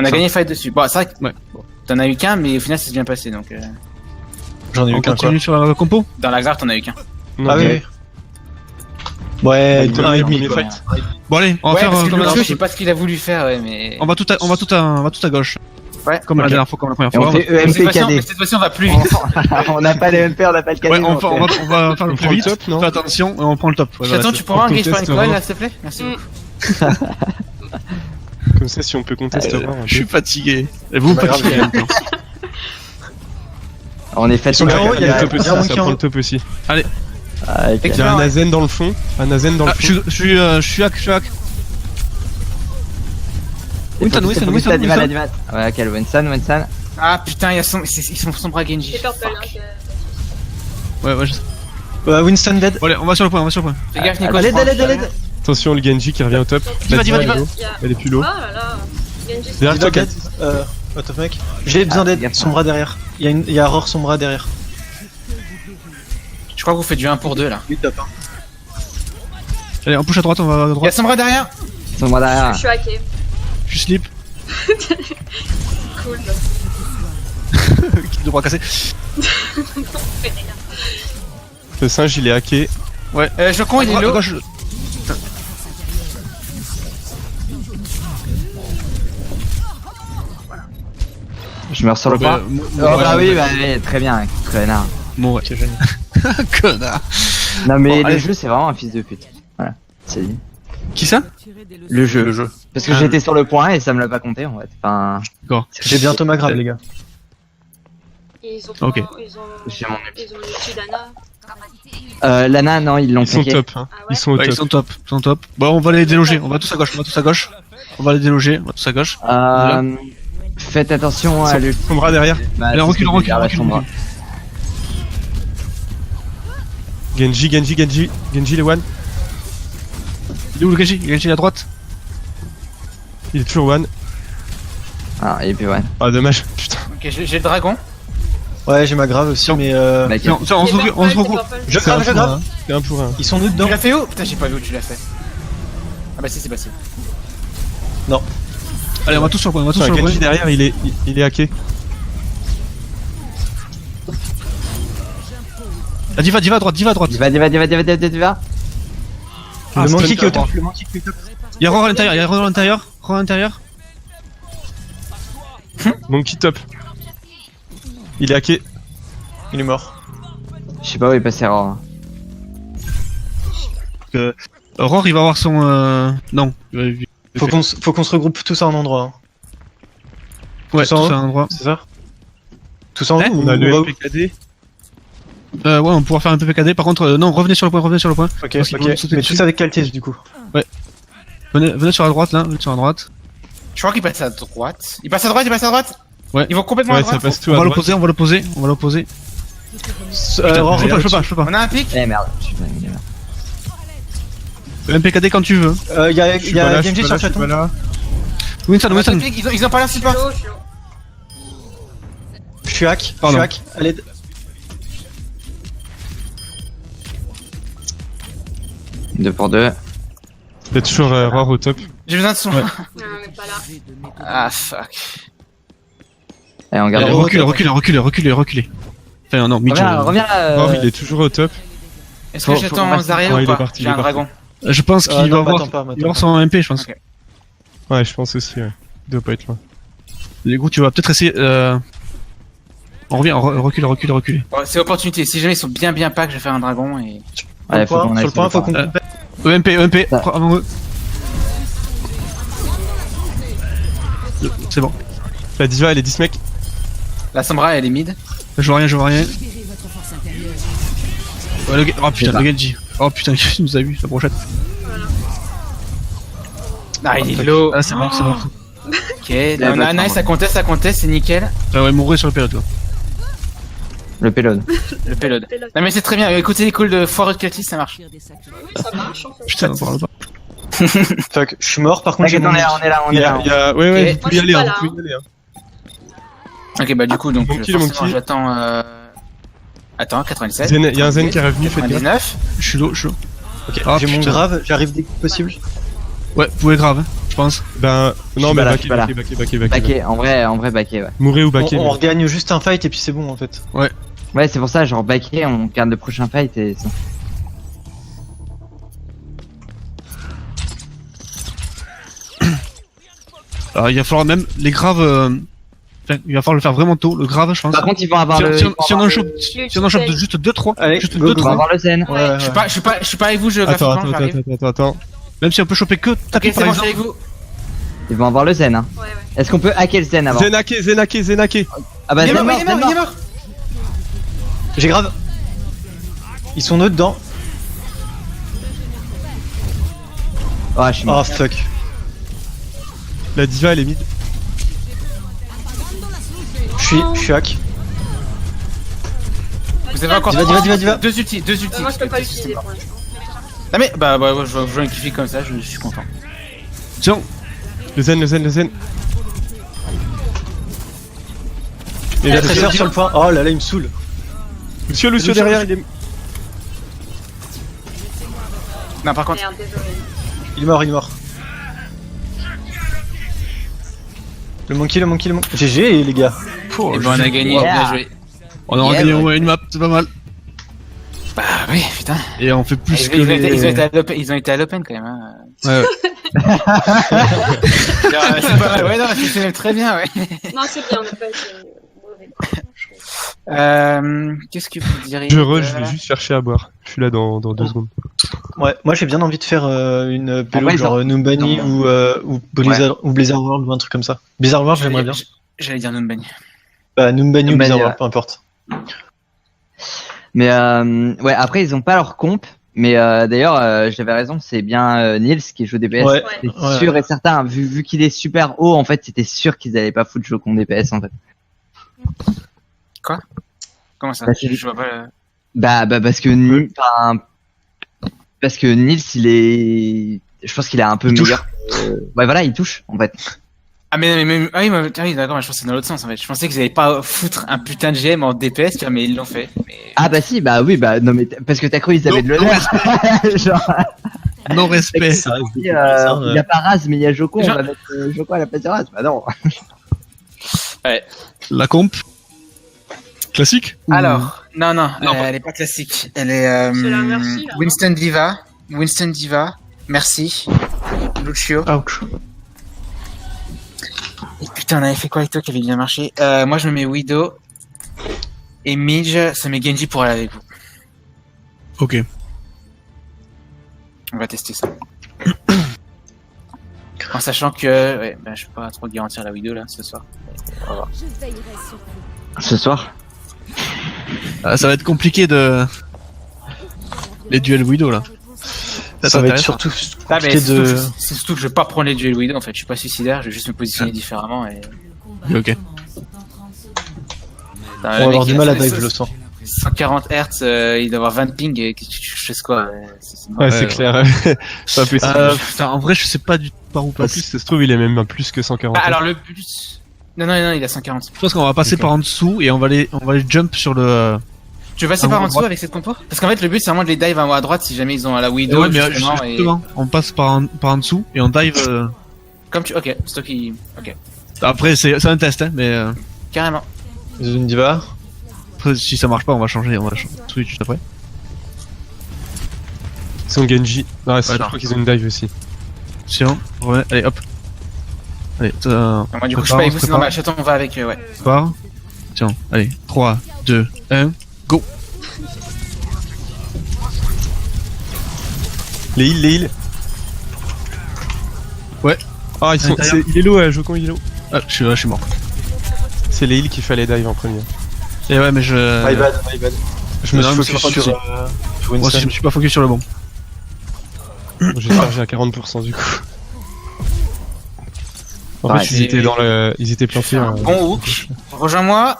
a gagné le fight dessus. Bon, c'est vrai que Ouais. bon, t'en as eu qu'un, mais au final c'est bien passé donc. J'en ai On eu qu'un quoi. continue sur la compo. Dans la grave, t'en as eu qu'un. Non, Ah oui, mais- oui. Ouais, Bah, un et il demi est quoi. fight. Bon allez, on va Ouais, faire parce que comme la Lucio, dernière je sais pas ce qu'il a voulu faire, ouais, mais. fois. On va tout à gauche. Ouais. Comme la Ok. dernière fois, comme la première Et on fois. fait Mais cette fois-ci, EMP cette fois-ci, on va plus vite. On n'a pas les MP, on n'a pas le KD. Ouais, on donc, va faire le On plus prend le vite. top, non? Fais attention, et on prend le top. Ouais, voilà, Attends, c'est- tu pourras engager par une conteste colle Aurore. là, s'il te plaît? Merci Mm. beaucoup. Comme ça, si on peut contester Aurore un Je suis peu. fatigué. Et vous, Pas grave, fatigué. On est fait Ils sont sur là, la il y a Le top aussi, Bien ça manquant. prend le top aussi. Ah, ok. Il y a un Azen dans le fond. Un Azen dans le Ah, fond. je suis hack. Winston. Ouais, ok, le Winston. Ah putain, ils sont son bras Genji. J'ai peur de là. Ouais, je sais. Winston dead. Bon, allez, on va sur le point. Fais gaffe, Nico. Allez, je prends- allez. Attention, le Genji qui revient au top. Dis-va. La diva, Il y a. Elle est plus low. Oh là là. Genji. Derrière toi, Diva Kat. dead. What the fuck. J'ai besoin d'aide. gaffe. Son bras derrière. Il y a Aurore son bras derrière. Je crois que vous faites du 1 pour 2 là. Oui, top. Allez, on push à droite, on va à Il y a droite. son bras derrière. Son bras Je derrière. suis hacké. Je slip. Cool. Kill de bras cassé. Fais rien. Le singe, il est hacké. Jocon, il est À low. gauche. Je meurs sur le point. Oh bah oui, très bien, connard. Bon, ouais. C'est génial. Connard. Non mais Bon, le allez. jeu c'est vraiment un fils de pute. Voilà, c'est dit. Qui ça? Tirer des leçons. Le jeu. Le jeu. Parce que Ah. j'étais sur le point et ça me l'a pas compté en fait. Enfin, J'ai bientôt ma grave, les gars. Ils ont. Ok. j'ai mon Ils ont le petit Dana. Lana, non, ils l'ont Ils sont claqué. top. Hein. Ah ouais. Ils sont au Ouais, top. ils sont top. Bon, on va les déloger. On va tous à gauche. On va les déloger. On va tous à gauche. Faites attention à lui. Son bras derrière. Bah, Allez, c'est recule, ce que je veux dire, là, son bras. Genji, les one. Il est où le Genji? Genji à droite. Il est toujours one. Ah, et puis ouais. Ah, dommage. Putain. Ok, j'ai le dragon. Ouais, j'ai ma grave aussi, mais Bah, Tiens, on se regroupe. je C'est un grave, je pour grave. un. C'est un pour un. Ils sont nous Tu dedans. l'as fait où? Putain, j'ai pas vu où tu l'as fait. Ah bah si, c'est passé. Allez, on va tous sur le point. Putain, Genji derrière, il est hacké. Ah, diva à droite. Diva. Le monkey qui est au Stunner. top. Le monkey qui est au top. Il y a Roar à l'intérieur. Monkey top. Il est hacké. Il est mort. Je sais pas où est passé Aurore. Roar, il va avoir son. Non. Faut qu'on se regroupe tous à un endroit. Hein. Ouais, Tous en tous haut à un endroit. C'est ça? Tous en haut Ouais, ou On a on le va où? LPKD. Ouais, on pourra faire un PPKD. Par contre, non, revenez sur le point. Ok, Parce qu'ils vont ok. sauter Mais dessus. tous avec Caltis du coup. Venez sur la droite là. Je crois qu'il passe à droite. Il passe à droite. Ouais. Ils vont complètement à Ouais, ça droite. passe tout On à va droite. l'opposer. Putain, Aurore, je peux pas. On a un pic. Eh merde, je suis pas il est là. MPKD quand tu veux. Il y a Je suis pas là, je suis Genji pas sur là, je suis pas le chaton. là. Winston. On a un pic, Ils ont pas l'air super. Je suis low. Je suis hack. Pardon. Allez. Deux pour deux. Il y a toujours Roar au top. J'ai besoin de son. Ouais. Non, mais pas là. Ah fuck. Et on garde. Reculez. Enfin, non, Mitch. Reviens là. Roar, il est toujours au top. Est-ce que Faut j'attends rester- Zarya Ouais, ou il est pas? parti, J'ai il est un dragon. Je pense qu'il va non, avoir. m'attends pas, Il va avoir son MP, je pense. Ok. Ouais, je pense aussi. Ouais. Il doit pas être loin. Du coup, tu vas peut-être essayer. On revient, recule. Bon, c'est opportunité. Si jamais ils sont bien pack, je vais faire un dragon et. Ouais, faut qu'on aille Sur le point, faut qu'on. EMP, Ça. avant eux. C'est bon. La diva, elle est 10 mecs. La Sombra, elle est mid. Je vois rien. Libérez votre force intérieure. Ouais, oh putain, C'est le Genji. Oh putain, il nous a vu, la brochette. Ah, il est low. Ah, c'est bon. Ok, on a nice, ça conteste, c'est nickel. Ouais, mourir sur le période, toi. Le payload. Le payload. Pélote. Non mais c'est très bien, écoutez les calls de foireux de cultiste, ça marche. Des sacrifices. Oui, ça marche en fait. Putain, on parle pas. Fuck, je suis mort, par contre, j'ai T'inquiète, mon on est là, on est là. Ouais, Ok. vous pouvez y Moi, je aller, suis pas hein, là, vous pouvez y aller. Hein. Ok, bah du coup, donc Mon kill, forcément, mon kill. j'attends... Attends, 97. Zen, y a un Zen qui est revenu, faites gaffe. 99. Je suis low. Ok, Ah, j'ai mon putain. grave, j'arrive dès que possible. Ouais, vous pouvez grave, hein, je pense. Ben, non, suis mais pas là, je suis pas là. baquez. Baquet, en vrai, baquet, ouais. Mourez ou baquez. On regagne juste un fight et puis c'est bon en fait. Ouais, c'est pour ça, genre baquet, on garde le prochain fight et ça. Alors, il va falloir même les graves. Enfin, il va falloir le faire vraiment tôt, le grave, je pense. Par contre, ils vont avoir Si on- le. si on- ils vont si on avoir en le- chope, si on en chope de juste 2-3, Allez, juste go, go. Ils vont 2-3, avoir le zen. Ouais, ouais. Je suis pas avec vous Attends, géographiquement, j'arrive. attends. même si on peut choper que Ok, tapis c'est par bon, je suis exemple. avec vous. Ils vont avoir le zen, hein. Ouais. Est-ce qu'on peut hacker le zen avant? Zenake. Ah bah Il est zen mort, mort, zen mort. mort. J'ai grave. Ils sont eux dedans. Oh, je suis mort. Oh fuck. La diva, elle est mid. Je suis hack. Vous avez encore Diva. deux ultis. Moi, je peux pas l'utiliser pour l'instant. Ah mais, bah, ouais, je vois un kiffi comme ça, je suis content. Tiens, Le Zen. Et la trésor sur le point. Oh là là, il me saoule. Lucio derrière, il est. Non, par contre, Merde, désolé. Il est mort. Le monkey. GG les gars. eh ben, on a gagné, Yeah. bien joué. on aura Yeah, gagné au ouais. moins une map, c'est pas mal. Bah oui, putain. Et on fait plus que Ils ont les... été à l'open quand même. Hein. Ouais. C'est pas mal, ouais, non, c'est même très bien, ouais. Non, c'est bien, on n'a pas été mauvais. Qu'est-ce que vous diriez Je vais juste chercher à boire. Je suis là dans 2 secondes. Ouais, moi j'ai bien envie de faire une pélo vrai, genre Numbani non. ou Blizzard World ou un truc comme ça. Blizzard World j'aimerais bien. J'allais dire Numbani. Bah Numbani ou Numbani, Blizzard ouais. World, peu importe. Mais ouais, après ils ont pas leur comp. Mais d'ailleurs, j'avais raison, c'est bien Nils qui joue DPS. Ouais. C'est Ouais. sûr et certain. Vu qu'il est super haut, en fait, c'était sûr qu'ils allaient pas foutre Jocon DPS en fait. Comment ça Bah, c'est- Je vois pas le... Bah parce que parce que Nils il est, je pense qu'il est un peu Il touche. meilleur. Ouais voilà, il touche en fait. Ah mais ah oui, d'accord, mais je pensais dans l'autre sens en fait. Je pensais qu'ils allaient pas foutre un putain de GM en DPS, tu vois, mais ils l'ont fait. Mais... Ah bah si, bah oui, bah non mais parce que t'as cru ils avaient de l'honneur. Genre, Non respect. Ça reste il des y a pas Raz mais il y a Jocon, Genre- on va mettre Jocon à la place de Raz. Bah non. La comp classique. Alors, non, Non, elle est pas classique. Elle est C'est la merci, là, Winston Diva, merci. Lucio. Ouch. Et putain, on avait fait quoi avec toi qui avait bien marché moi je me mets Widow. Et Midge, ça met Genji pour aller avec vous. Ok. On va tester ça. En sachant que, ouais, bah, je peux pas trop garantir la Widow là ce soir. On va voir. Je veillerai sur vous. Ce soir. Ah, ça va être compliqué de... Les duels Widow là. Ça va être t'intéresse surtout Ah, mais compliqué de. c'est surtout que je vais pas prendre les duels Widow en fait. Je suis pas suicidaire, je vais juste me positionner différemment et. Ok. On va avoir du mal à dive, je le sens. 140 Hz, il doit avoir 20 ping et je fais quoi Ouais, c'est clair. Pas possible. Putain, en vrai, je sais pas du par où En passer. plus, ça se trouve, il est même à plus que 140. Bah, alors le but. Non, il a 140. Je pense qu'on va passer D'accord. par en dessous et on va les jump sur le. Tu veux passer Ah, par bon, en dessous droite. avec cette compo? Parce qu'en fait, le but c'est vraiment de les dive en haut à droite si jamais ils ont la Widow. ouais, mais justement, on passe par en dessous et on dive. Comme tu. Ok, c'est toi qui. Ok, Après, c'est un test, hein, mais carrément. Une diva. après, si ça marche pas, on va changer tout juste après. Son Genji. Ah, je Ouais, crois qu'ils ont une dive aussi. Sinon, ouais, allez hop. Allez, Moi, du coup, je suis pas avec vous, sinon, bah, chaton, on va avec. Ouais. part. Tiens, allez, 3, 2, 1, go. Les heals. Ouais. Ah, ils sont. L'intérieur. Il est low, Jocon, il est low. Ah, je suis mort. C'est les heals qu'il fallait dive en premier. Et ouais, mais je... My bad, my bad. Je me Non, suis mais c'est focus pas sur Moi aussi, Winston. je me suis pas focus sur le bon. J'ai chargé à 40% du coup. En Pareil. fait, ils étaient plantés. Bon hook. Rejoins-moi.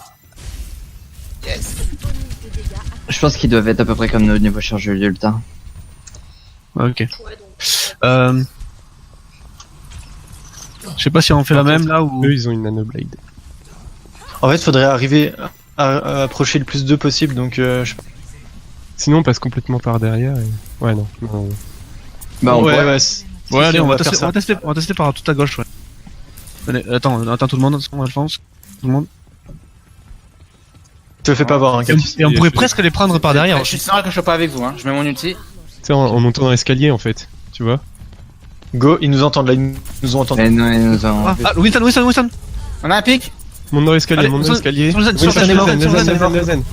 Yes. Je pense qu'ils doivent être à peu près comme nos niveau charge d'ult. Hein. Ok. Ouais, donc. Je sais pas si on fait la même là ou... Eux, ils ont une nanoblade. En fait, faudrait arriver à approcher le plus d'eux possible, donc je... Sinon, on passe complètement par derrière. Ouais, non. Bah, on pourrait- ouais, Ouais, allez, on va faire tester, ça. on va tester par tout à gauche, ouais. Allez, attends tout le monde, Alphonse. Tout le monde. Te fais pas voir, hein, Caltis. Et on pourrait presque les prendre par derrière. Je suis sûr que je suis pas avec vous. Hein. Je mets mon ulti. Tu sais, en montant dans l'escalier, en fait. Tu vois. Go, ils nous entendent là, ils nous ont entendus. Et nous, ils nous ont- Ah, Winston. On a un pic. Monte dans l'escalier, Allez, monte dans sur- l'escalier. sur le zen, sur le Winston zen, est mort, sur le zen, Winston sur le est zen. mort.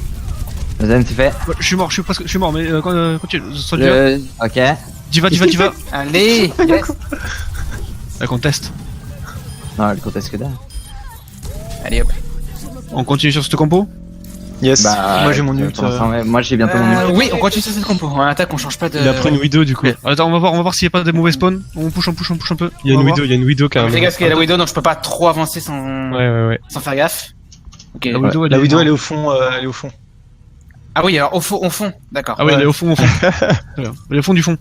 Le zen, c'est fait. Ouais, je suis mort, mais continue, soldier. Ok. Diva. Allez. Yes. La conteste. Non, le conteste que dalle. Allez hop. On continue sur cette compo. Yes, moi j'ai mon pour ult. l'instant, ouais. Moi j'ai bientôt mon ult. Oui, on continue sur cette compo. En attaque, on change pas de. Il a pris une Widow, du coup. Ok, attends, on va voir s'il y a pas des mauvais spawns. On push un peu. Il y a On une va Widow, carrément. Fais gaffe qu'il y a la Widow, donc je peux pas trop avancer sans Ouais. sans faire gaffe. Ok. voir. La Widow, La Widow, elle est au fond, elle est au fond. Ah oui, alors au fond, d'accord. Ah oui, elle est au fond. Très bien. Elle est au fond du fond.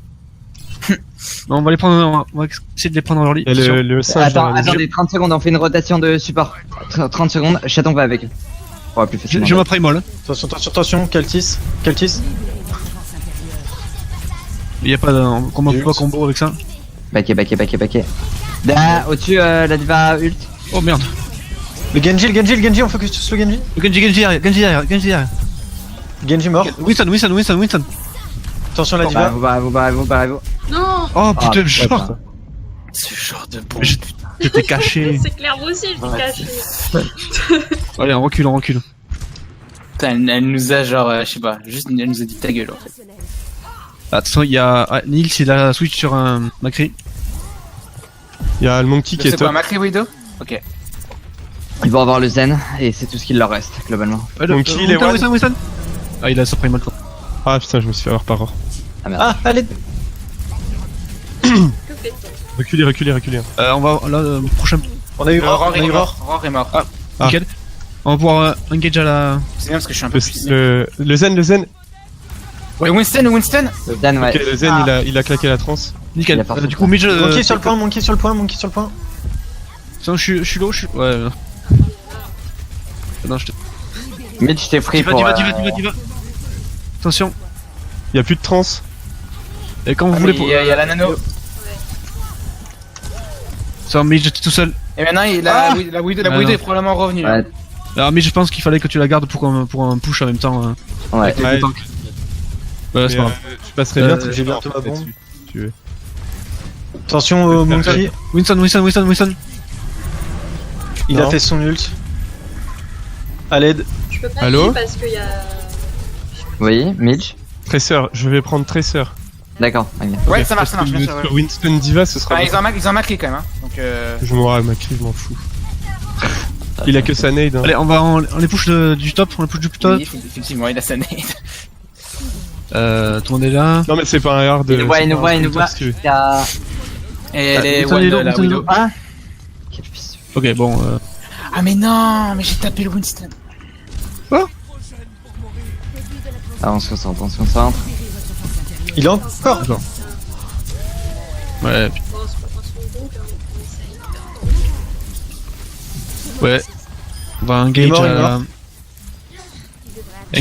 Non, on va essayer de les prendre dans leur lit. Il y a le singe dans la Attendez, 30 secondes, on fait une rotation de support. 30 secondes, chaton va avec eux. Pour plus facilement. Je m'apprends molle. Attention, Caltis. Il y a pas de combo avec ça. Backé. Là, au-dessus, la diva ult. Oh merde. Le Genji, on focus sur le Genji. Genji derrière. Genji mort. Winston. Attention, la Bah, diva. vous barrez-vous. Non. Oh putain, Ah, short. Ce genre de bon. J'étais caché. C'est clair, moi aussi, je suis caché. Allez, on recule. Putain, elle nous a genre, je sais pas, juste elle nous a dit ta gueule en fait. Attention, il y a Nils, il a switch sur un Macri. Il y a le Monkey qui est C'est quoi, top. Macri Widow? Ok. Ils vont avoir le zen, et c'est tout ce qu'il leur reste, globalement. Donc il est Winston. Ah, il a surpris mal. Ah putain, je me suis fait avoir par or. Ah merde. Ah, allez. Que fait-on? Reculez. On va là, prochain. On a eu Roar, Roar est mort. Ah. Nickel. On va pouvoir engage à la. C'est bien parce que je suis un peu plus. Le zen. Ouais, Winston. Le zen, ouais. Ok, le zen, il a claqué la transe. Nickel. Il a pas Du coup, Midge. Monkey sur le point. Sinon, je suis low, ouais. Non, je te. Mitch, t'es free pour... Diva. Attention. Il y a plus de transe. Et quand vous Ah, voulez mais pour. il y a la nano. Ça, Midge, t'es tout seul. Et maintenant, la Widow non. est probablement revenue. Ouais. Alors, Midge, je pense qu'il fallait que tu la gardes pour un push en même temps. Ouais. Avec les Ouais. deux tanks. Ouais, c'est Mais, pas grave. je passerai bien. j'ai bientôt ma bombe. là-dessus, si tu veux. Attention au Monkey. Winston. Il a fait son ult. À l'aide. Je peux pas Allô y parce qu'il y a. Oui, Mitch. Tracer, je vais prendre Tracer. D'accord, ok. Ouais, Ok, ça marche, parce que bien sûr. Sur Winston Diva, ce sera. Ah, ils ont Macri quand même, hein. Donc Je m'en râle, Macri, je m'en fous. Il a que sa nade. Hein. Allez, on les push du top, on les push du plus top. oui, effectivement, il a sa nade. Tout le monde est là. Non, mais c'est pas un hard. Il nous voit, il nous voit. si tu veux. Il y a... Et elle est Winston one, est low, la Winston est Widow. low. Ah quel fils. Ok, bon. Ah mais non, mais j'ai tapé le Winston. Ah, on se concentre. Il est encore. Ouais, Bon, c'est pas forcément bon, quand même. ouais. On va engage Il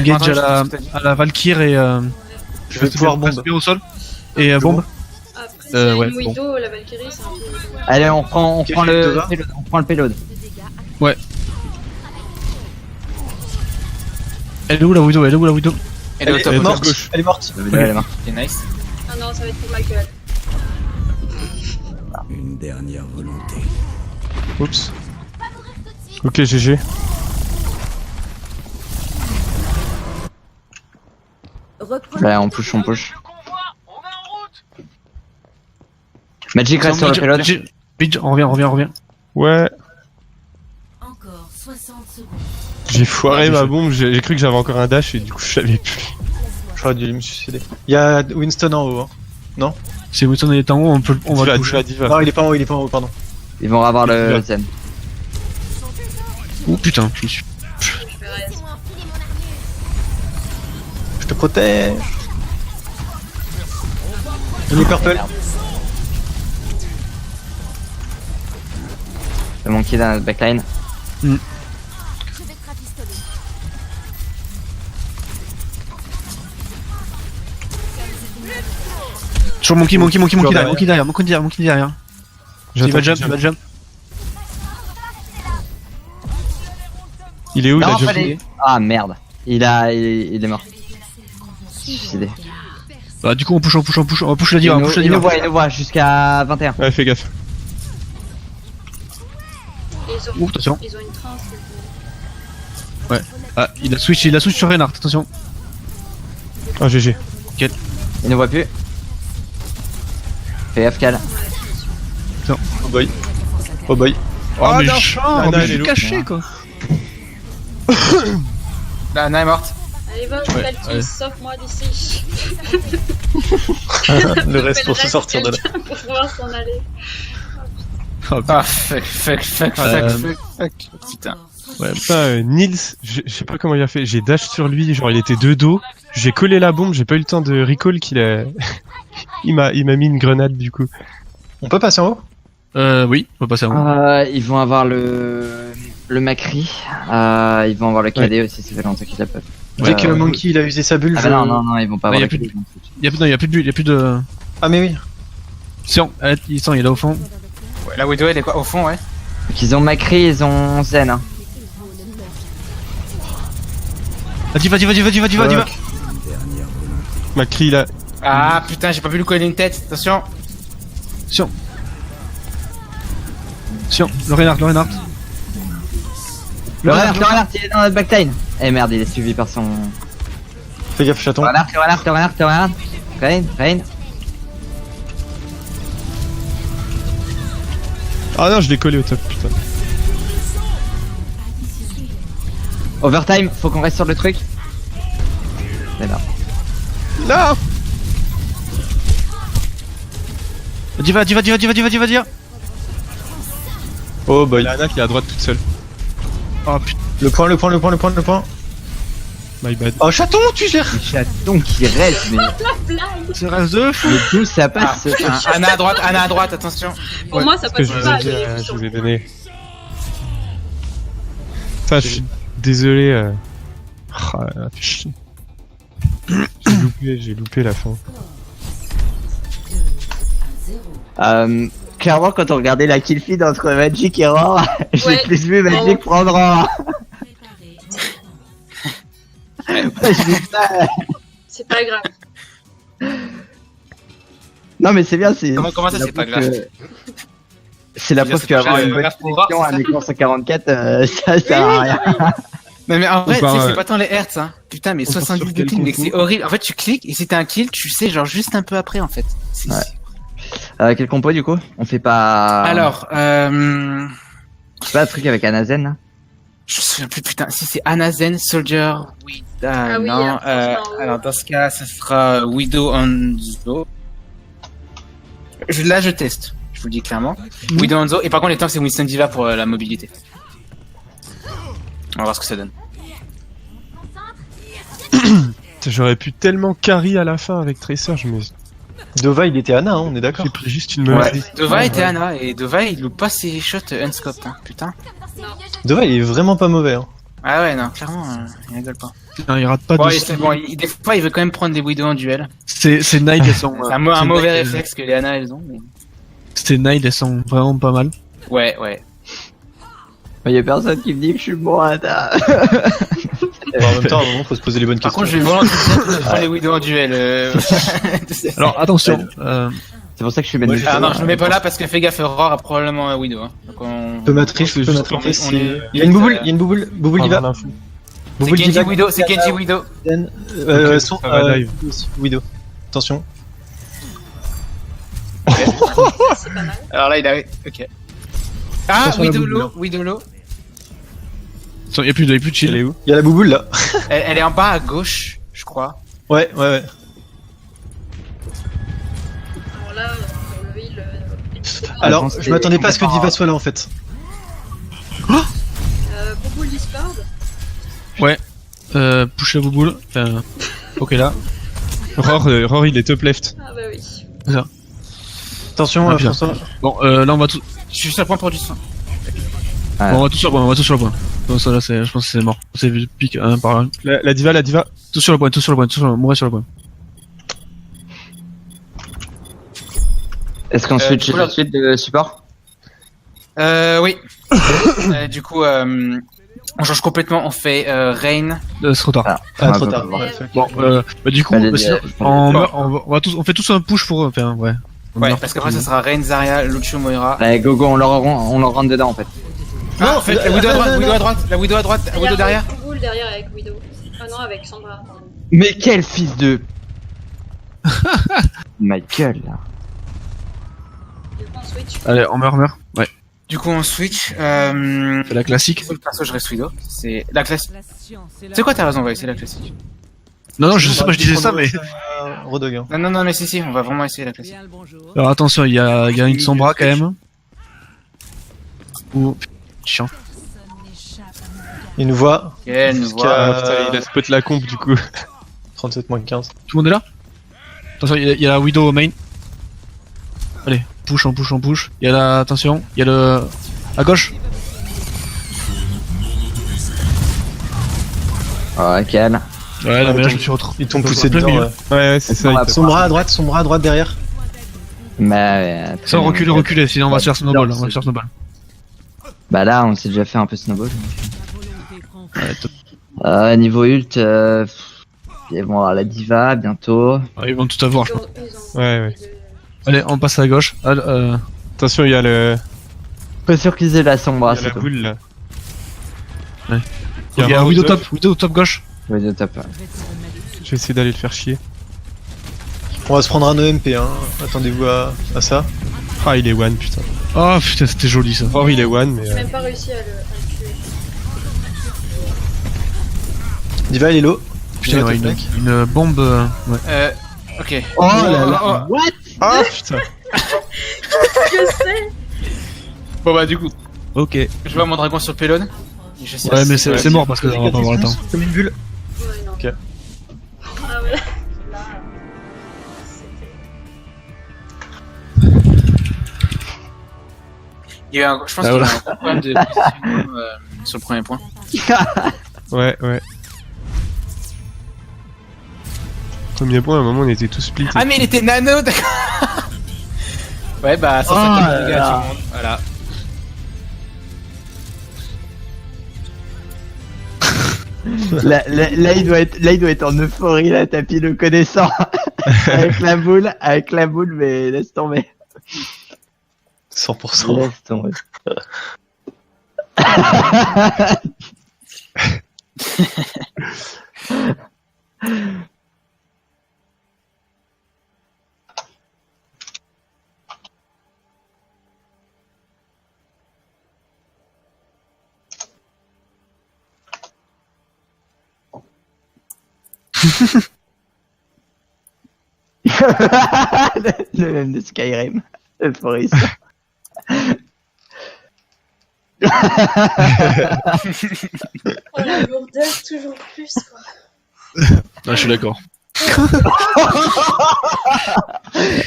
est mort, à la Valkyrie et. Je vais pouvoir bombe. Au sol. Et bombe. Après, s'il y a ouais, une Widow, la Valkyrie, c'est un peu. Allez, on prend Ok, le Dova. payload, on prend le payload. Elle est où la Widow? Elle est au top. Elle est au top. morte. gauche. Elle est morte. Elle est morte. C'est nice. Ah non, ça va être pour ma gueule. Une dernière volonté. Oups. Ok, GG. Reprenez Ouais, on push. Magic reste sur le payload. Vite, on revient. Ouais, encore 60 secondes. j'ai foiré ma bombe, j'ai cru que j'avais encore un dash et du coup je savais plus. J'aurais dû me suicider. Il y a Winston en haut. Hein. Si Winston est en haut, on va le toucher. Diva. Non, il est pas en haut, pardon. Ils vont avoir le Zen. Oh putain, je me suis. Je te protège. On est purple. Le monkey dans notre backline. Toujours monkey derrière. Il va jump. Il est où Non, il a pas jumpé les- Ah merde. Il est mort. Suicidé. Bah du coup on push la diva, Il nous voit jusqu'à 21. Ouais, fais gaffe. Ils ont, Attention. ils ont une transe. Ah, il a switch sur Reinhardt, attention. Oh, GG. Il ne voit plus. Fais gaffe, Cal. Oh boy. Oh Ah, mais non. chiant, Ana, mais elle je est suis low. caché quoi. Là, Ana est morte. Allez, va, Kalki, sauve-moi d'ici. Le reste pour se sortir de là. Quelqu'un pour pouvoir s'en aller. Ah, fuck. Putain. Ouais, putain, Nils, je sais pas comment il a fait. J'ai dash sur lui, genre il était de dos. J'ai collé la bombe, j'ai pas eu le temps de recall qu'il a. il m'a mis une grenade du coup. On peut passer en haut? Oui, on va passer avant. Ils vont avoir le Macri. Ils vont avoir le KD aussi, ça fait longtemps qu'ils la peuvent. Dès que le monkey il a usé sa bulle, Ah bah non, ils vont pas Non, avoir y a le plus KD. Il y a plus de. Ah mais oui. Sion, il est là au fond. Ouais, la Widow, elle est quoi? Au fond, ouais. Donc ils ont Macri, ils ont Zen. Hein. Ah, diva. Macri là. Ah, putain, j'ai pas pu lui coller une tête. Attention. Sion, le Reinhardt. Le Renard, il est dans notre backline. Eh merde, il est suivi par son. Fais gaffe, chaton. Renard. Rain. Ah non, je l'ai collé au top, putain. Overtime, faut qu'on reste sur le truc. Mais non. Non. Diva. Oh boy. Il y a Ana qui est à droite toute seule. Oh putain. Le point. My bad. Oh chaton, tu gères. Le chaton qui reste, mais C'est reste de fou. d'où ça passe Ana à droite, attention. Pour moi, ça Que passe je vous pas. ai dit, je vous ai donné. Ça, je suis désolé. Ah, fais chier. J'ai loupé la fin. Clairement, quand on regardait la kill feed entre Magic et Roar, j'ai Ouais. plus vu Magic prendre Roar. Ouais, je dis ça. C'est pas grave. Non mais c'est bien, c'est. Comment ça, la c'est pas preuve grave? que- C'est la preuve C'est qu'avoir pas une bonne grave pour Roar, connexion à un écran 144, ça sert à rien. Mais en vrai, tu part, sais que c'est pas tant les hertz, hein. Putain, mais on part 70 sur de quel ping, mec, concours c'est horrible. En fait, tu cliques, et si t'as un kill, tu sais, genre, juste un peu après, en fait. Ouais. Quel compo du coup? On fait pas. Alors, C'est pas un truc avec Anazen là? je me souviens plus, putain, si c'est Anazen, Soldier, oui, Ah oui, non, franchement, alors dans ce cas, ça sera Widow Hanzo. Là, je teste, je vous le dis clairement. Widow Hanzo, et par contre, les tanks, c'est Winston Diva pour la mobilité. On va voir ce que ça donne. J'aurais pu tellement carry à la fin avec Tracer, je me. Dova il était Ana, hein, on est d'accord. J'ai pris juste une menace. Dova était Ana, et Dova, il loupe pas ses shots unscoped, hein, putain. Dova il est vraiment pas mauvais. Hein. Ah ouais, non, clairement, il rigole pas. Non, il rate pas Bon, de. bon, des fois, il veut quand même prendre des Widow en duel. C'est Nide, elles sont. C'est un mauvais réflexe que les Ana, elles ont, mais... C'est Nide, elles sont vraiment pas mal. Ouais. Y'a personne qui me dit que je suis bon à ta. En même temps, à un moment, faut se poser les bonnes Par questions. contre, je vais volontiers prendre les Widow en duel. Alors attention, C'est pour ça que je suis Moi, maître. j'ai- Ah non, je le mets pas là parce que fais gaffe, Aurore a probablement un Widow. Hein. Donc on... Peu matrice, on est- Il y a une bouboule, Bouboule Ah, Diva. l'info. C'est Bouboule Genji divague. Widow, c'est Genji Widow. Ok, Son, ça va live. Widow. Attention. C'est pas mal. Alors là, il a. Ok. Ah, Attention à la Widow boule, low, Widow low. Y'a plus de chill. Elle est où? Il y a la bouboule là. Elle est en bas à gauche, je crois. Ouais. Alors là, pour le heal, Alors, pense que je m'attendais pas à ce que complètement- Diva soit là en fait. Bouboule Discord. Push la bouboule. Ok là. Roar, il est top left. Ah bah oui. Attention, Ah, putain. François. Bon, là on va tout. Je suis sur le point pour du sang. Ouais. Bon, on va tout sur le point. Donc ça là, je pense que c'est mort. C'est pique par là. La diva. Tout sur le point. Mourir sur le point. Est-ce qu'on switch oula. tout de suite de support? Oui. Du coup, on change complètement. On fait Rain. C'est trop tard. Ah, Ouais, trop ouais, tard. ouais. Ouais, fait. Bon, du coup, Allez, sinon, on fait tous un push pour eux. Enfin, ouais. Ouais, parce qu'après, ça sera Rain, Zarya, Lucio, Moira. Allez, go, on leur rentre dedans en fait. Ah, en fait, la Widow à droite, Widow à droite, la Widow à droite, la Widow derrière. Bouboule derrière avec Widow. Ah non, avec Sandra. Pardon. Mais quel fils de... Ma gueule là. Du coup, on switch. Allez, on meurt. Ouais. Du coup, on switch. C'est la classique. Sur le perso, je reste Widow. C'est la classique. La science et la C'est quoi, t'as raison, ouais, c'est la classique. Non, je sais pas, je disais ça, mais. Rodog. Hein. Non, mais si, on va vraiment essayer la classique. Bien le bonjour. Alors attention, il y a une Sombra quand même. Ouh, chiant. Personne n'échappe à mon regard. Il nous voit. Elle nous Jusqu'à- voit. Ah putain, il a spot la comp du coup. 37 moins 15. Tout le monde est là? Attention, il y a la Widow au main. Allez, push. Il y a la. Attention, il y a le. À gauche. Oh, quel. Ouais, là, mais là, tombe- je me suis retrouvé. Ils t'ont Plein poussé milieu. dedans. Ouais. Ouais, c'est ça. il tape. Sombra à droite derrière. Bah, Sans reculer, sinon on va se faire snowball. Bah là, on s'est déjà fait un peu snowball. La volonté prend Ouais, Niveau ult, ils vont avoir la diva bientôt. ils vont tout avoir, je pense. Ouais. Allez, on passe à gauche. Attention, il y a Pas sûr qu'ils aient la sombra, il y a c'est la tout. boule là. Ouais. Il y a Roar Widow top. top gauche. Ouais, de top. Je vais te remettre sur Je vais essayer d'aller le faire chier. On va se prendre un EMP, hein. Attendez-vous à ça. Ah, il est one, putain. Oh putain, c'était joli ça. Roar, il est one, mais. J'ai même pas réussi à le tuer. Diva, il est low. Putain, Diva, ouais, top mec. une bombe. Ouais. Ok. Oh là là. What? Ah putain. Je sais. Bon, bah, du coup, Ok. je vois mon dragon sur le pylône. Je sais Ouais, mais pas. c'est mort parce qu'on va pas avoir le temps. Comme une bulle. Ouais, non. Ok. Ah ouais. Là, c'était. Il y a eu je pense Ah, qu'il y a eu voilà. un problème de position sur le premier point. Ouais. Premier point, à un moment, on était tous split. Ah, mais il était nano, d'accord. Ouais, bah, ça, Oh ça là dégâts à là. tout le monde. Voilà. Là, il doit être en euphorie, là, Tapi le connaissant. avec la boule, mais laisse tomber. 100%. Laisse tomber. Le même de Skyrim. Euphorie. Oh la lourdeur, toujours plus quoi. Ah, je suis d'accord.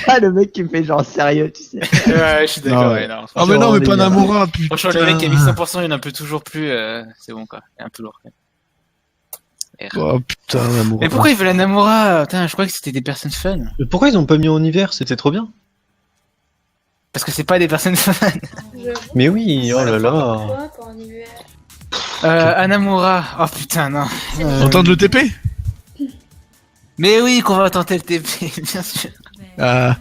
Ah, le mec qui me fait genre sérieux, tu sais. Ouais, je suis d'accord, Non, ouais, non. Ah, mais non, mais pas les gars. Namura, putain. Franchement, le mec qui a mis 100%, il en peut toujours plus, c'est bon quoi, il est un peu lourd. Oh putain, Namura. Mais pourquoi il veut la Namura? Putain, je crois que c'était des personnes fun. Mais pourquoi ils ont pas mis en hiver? C'était trop bien. Parce que c'est pas des personnes fun. J'avoue. Mais oui, oh là là. Pourquoi pas en hiver? Anamura, oh putain, non. On tente le TP? Mais oui, qu'on va tenter le TP, bien sûr. Ah.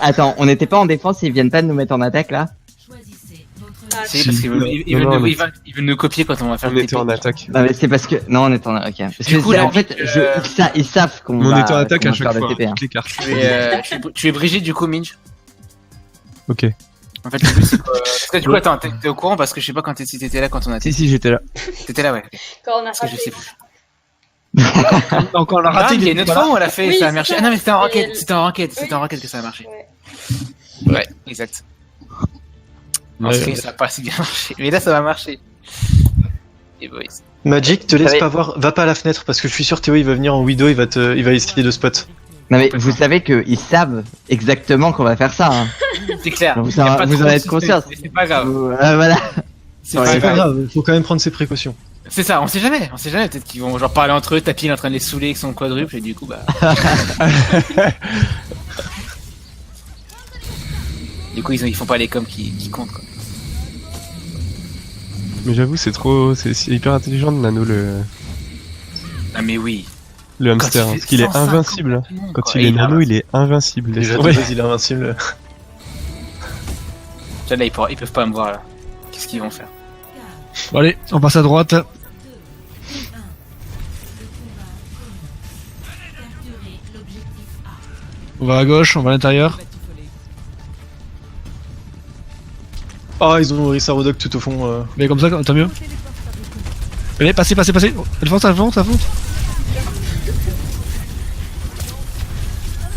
Attends, on n'était pas en défense, ils viennent pas de nous mettre en attaque là? choisissez votre Ah, Si, parce qu'ils veulent, ils veulent nous copier quand on va faire On le était en TP. attaque. Non mais c'est parce que non on est en ok. Parce Du que coup, c'est- là, en fait ils savent qu'on On va était en attaque qu'on à va chaque faire le fois, TP, hein. toutes les cartes. Tu es Brigitte du coup, Minj. Ok. En fait, le but c'est que. Parce que du coup, attends, t'es au courant parce que je sais pas quand si t'étais là quand on a. Si, j'étais là. T'étais là, ouais. Quand on a Parce que je sais raté. plus. Donc on l'a Ah, raté, il y a une autre fois où on l'a fait, Oui, ça a c'est marché. ça. Ah non, mais c'était en Mais raquette, elle- c'était en raquette, Oui. c'était en raquette que ça a marché. Ouais. Ouais, exact. En Ouais, stream, ouais. ça a pas si bien marché. Mais là, ça va marcher. Et boys. Magic, te laisse savez- pas voir, va pas à la fenêtre parce que je suis sûr Théo il va venir en Widow, il va essayer de spot. Non mais vous savez qu'ils savent exactement qu'on va faire ça. Hein. C'est clair. Vous Y a en- pas vous trop en de êtes suspense, conscient. mais c'est pas grave. Voilà. C'est Ouais, pas C'est pas grave. grave, faut quand même prendre ses précautions. C'est ça, on sait jamais. Peut-être qu'ils vont genre parler entre eux, Tapi est en train de les saouler avec son quadruple et du coup, bah. Du coup, ils font pas les coms qui comptent, quoi. Mais j'avoue, c'est hyper intelligent de Nano Ah, mais oui. le hamster, Quand il hein, fait parce qu'il est 150 invincible. Hein. millions, Quand quoi. il Et est Nano, il est invincible. Déjà laisse de tomber. base, il est invincible. Là, ils peuvent pas me voir là. Qu'est-ce qu'ils vont faire? Bon, allez, on passe à droite. On va à gauche, on va à l'intérieur. Ah, ils ont Orisa Rodok tout au fond. Mais comme ça, t'as mieux. Allez, passez. Elle fonce.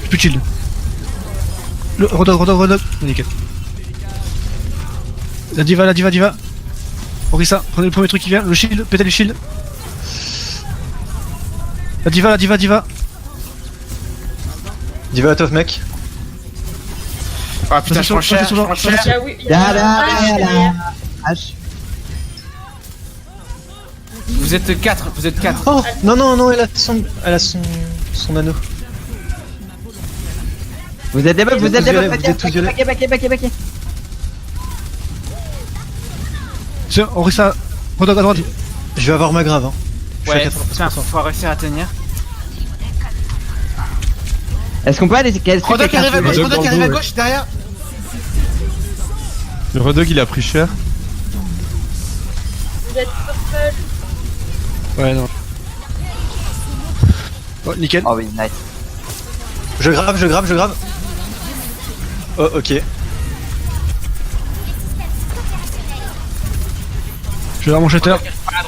J'ai plus de shield. Le Rodog. Nickel. La diva. Orisa, prenez le premier truc qui vient, le shield, pétez le shield. La diva. Diva top mec. Ah putain, je prends cher. Passez sur Je prends cher. Ah oui, il y a derrière. H. Vous êtes 4. Oh non, elle a son anneau. Vous êtes des meufs, Vous êtes tous violets. baquez. Tiens, Orisa, Rodog à droite. Je vais avoir ma grave. Hein. Je suis à Ouais, 80%. putain, faut réussir à tenir. Est-ce qu'on peut aller Rodok quelqu'un arrive à sur gauche, les- Rodok arrive à gauche, derrière. Le Rodog, il a pris cher. Vous êtes purple. Ouais, non. Oh, nickel. Oh oui, nice. Je grave. Oh, ok. Je vais voir mon shutter.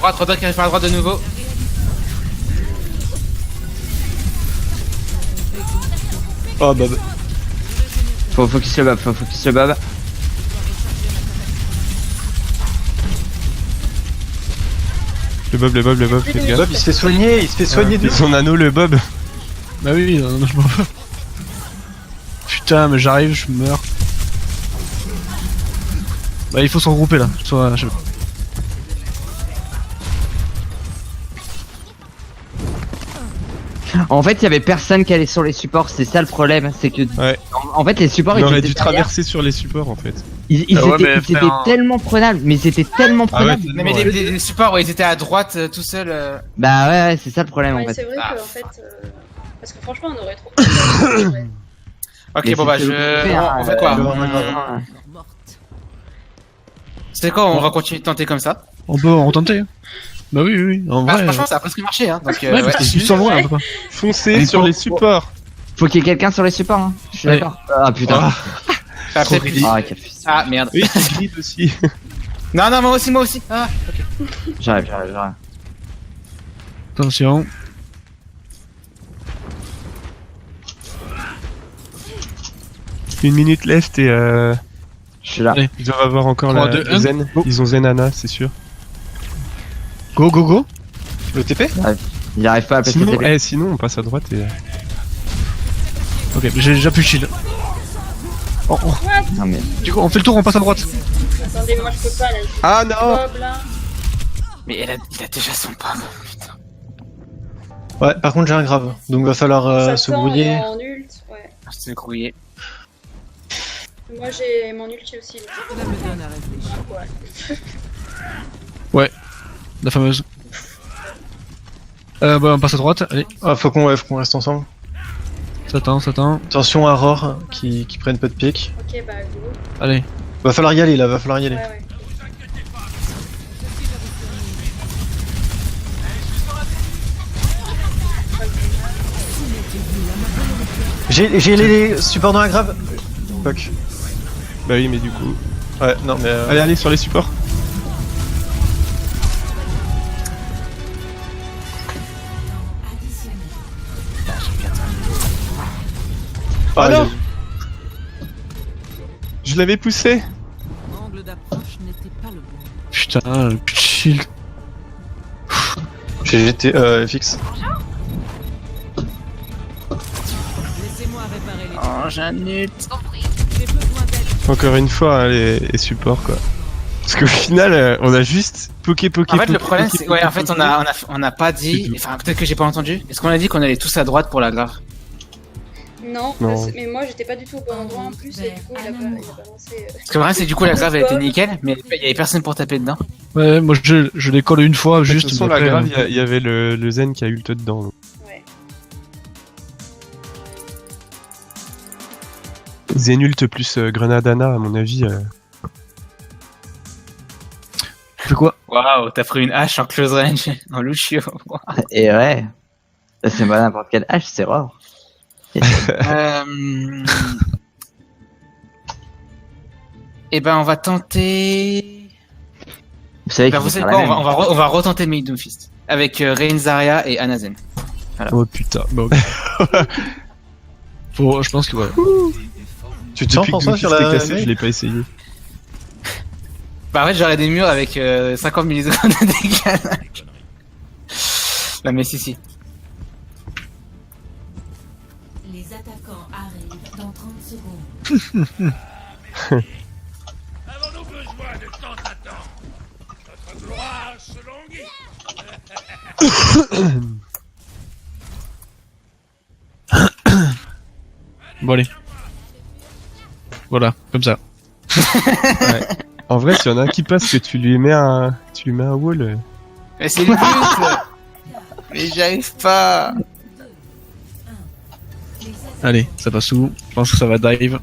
Rodok arrive par la droite de nouveau. Oh, Bob. Faut focus le bob. Le Bob, faites gaffe. Bob, il se fait soigner, de Son anneau, le Bob. Bah oui, non, je m'en veux. Putain, mais j'arrive, je meurs. Bah il faut se regrouper là. Je sais pas. En fait, il y avait personne qui allait sur les supports, c'est ça le problème, c'est que Ouais. en fait les supports Il ils aurait étaient dû derrière. traverser sur les supports en fait. Ils Ah ouais, mais étaient frère, tellement prenables, mais ils étaient tellement Ah ouais, prenables. Non, mais les supports, ouais, ils étaient à droite tout seuls. Bah ouais, c'est ça le problème en Ouais, fait. c'est vrai Ah. que en fait. Parce que franchement, on aurait trop. Ouais. Ok, Mais bon bah, c'est ce que vous faites, on fait quoi? je vais avoir ma grave. C'est quoi? On va continuer de tenter comme ça. On peut en retenter. Hein. Bah oui, en Ah, vrai. franchement, ça a presque marché, hein. Donc, Ouais, ouais. parce qu'ils sont loin, on peut pas. Foncez Mais sur faut- les supports. Faut qu'il y ait quelqu'un sur les supports, hein. Je suis Ouais. d'accord. Ah putain. Après, trop plus- ridicule. Ah, quel fils. Ah, merde. Oui, il grille aussi. Non, moi aussi. Ah. J'arrive. Attention. Une minute left et Je suis là. Allez. ils doivent avoir encore 3, la 2, 1. Zen. Ils ont Zenana, c'est sûr. Go. Le TP Il arrive pas à passer le Sinon, TP. sinon, on passe à droite et. Ok, j'ai déjà plus de shield. Oh. Non mais. Du coup, on fait le tour, on passe à droite. Attendez, moi je peux pas là. Ah non Bob là. Mais il a déjà son pomme. Putain. Ouais, par contre j'ai un grave, donc va falloir Ça se sent brouiller. en ult. Ouais. Je t'ai grouillé. Moi j'ai mon ulti aussi. donc Cela me donne à réfléchir. ouais. La fameuse. Bah on passe à droite, allez. Ah, faut qu'on reste ensemble. Ça tend. Attention à Aurore qui prenne pas de pique. Ok, bah go. Allez. Va falloir y aller là, va falloir y aller. Ouais. J'ai les supports dans la grave. Fuck. Bah oui, mais du coup... Ouais, non mais... Allez, allez, sur les supports. Ah, non. Je l'avais poussé. L'angle d'approche n'était pas le bon. Putain, le shield. j'ai GT FX. Laissez-moi réparer les... Oh, j'ai un ult. J'ai besoin d'aide. Encore une fois, hein, les supports, quoi. Parce qu'au final, on a juste poké. En fait, le problème, c'est, ouais, en fait, on a pas dit, enfin, peut-être que j'ai pas entendu. Est-ce qu'on a dit qu'on allait tous à droite pour la grave? Non, Non. mais moi j'étais pas du tout au bon endroit en plus et du coup il a balancé. Parce que le problème, c'est que du coup, la grave, elle était nickel, mais il y avait personne pour taper dedans. Ouais, moi je les colle une fois, De juste. toute façon, mais la après, grave, il y avait le Zen qui a ult dedans. Donc. Ouais. Zen ult plus Grenadana, à mon avis. Tu fais quoi? Waouh, t'as pris une hache en close range, en Lucio. Et ouais. Ça, c'est pas n'importe quelle hache, c'est rare. Eh ben, on va tenter. Vous savez Ben, qu'il vous faut savez faire quoi, la même. on va retenter Make Doomfist. Avec Rain Zarya et Anazen. Oh putain. Bah, ok. Faut, je pense que ouais. Tu te sens Depuis pour que ça sur Doomfist la est cassé, mail je l'ai pas essayé. Bah, en fait, j'aurais des murs avec 50 millisecondes de décalage. La mais si. Les attaquants arrivent dans 30 secondes. Bon allez. Voilà, comme ça. Ouais. En vrai, s'il y en a un qui passe, que tu lui mets un wall. Mais c'est le but. Mais j'arrive pas. Allez, ça passe où? Je pense que ça va dive.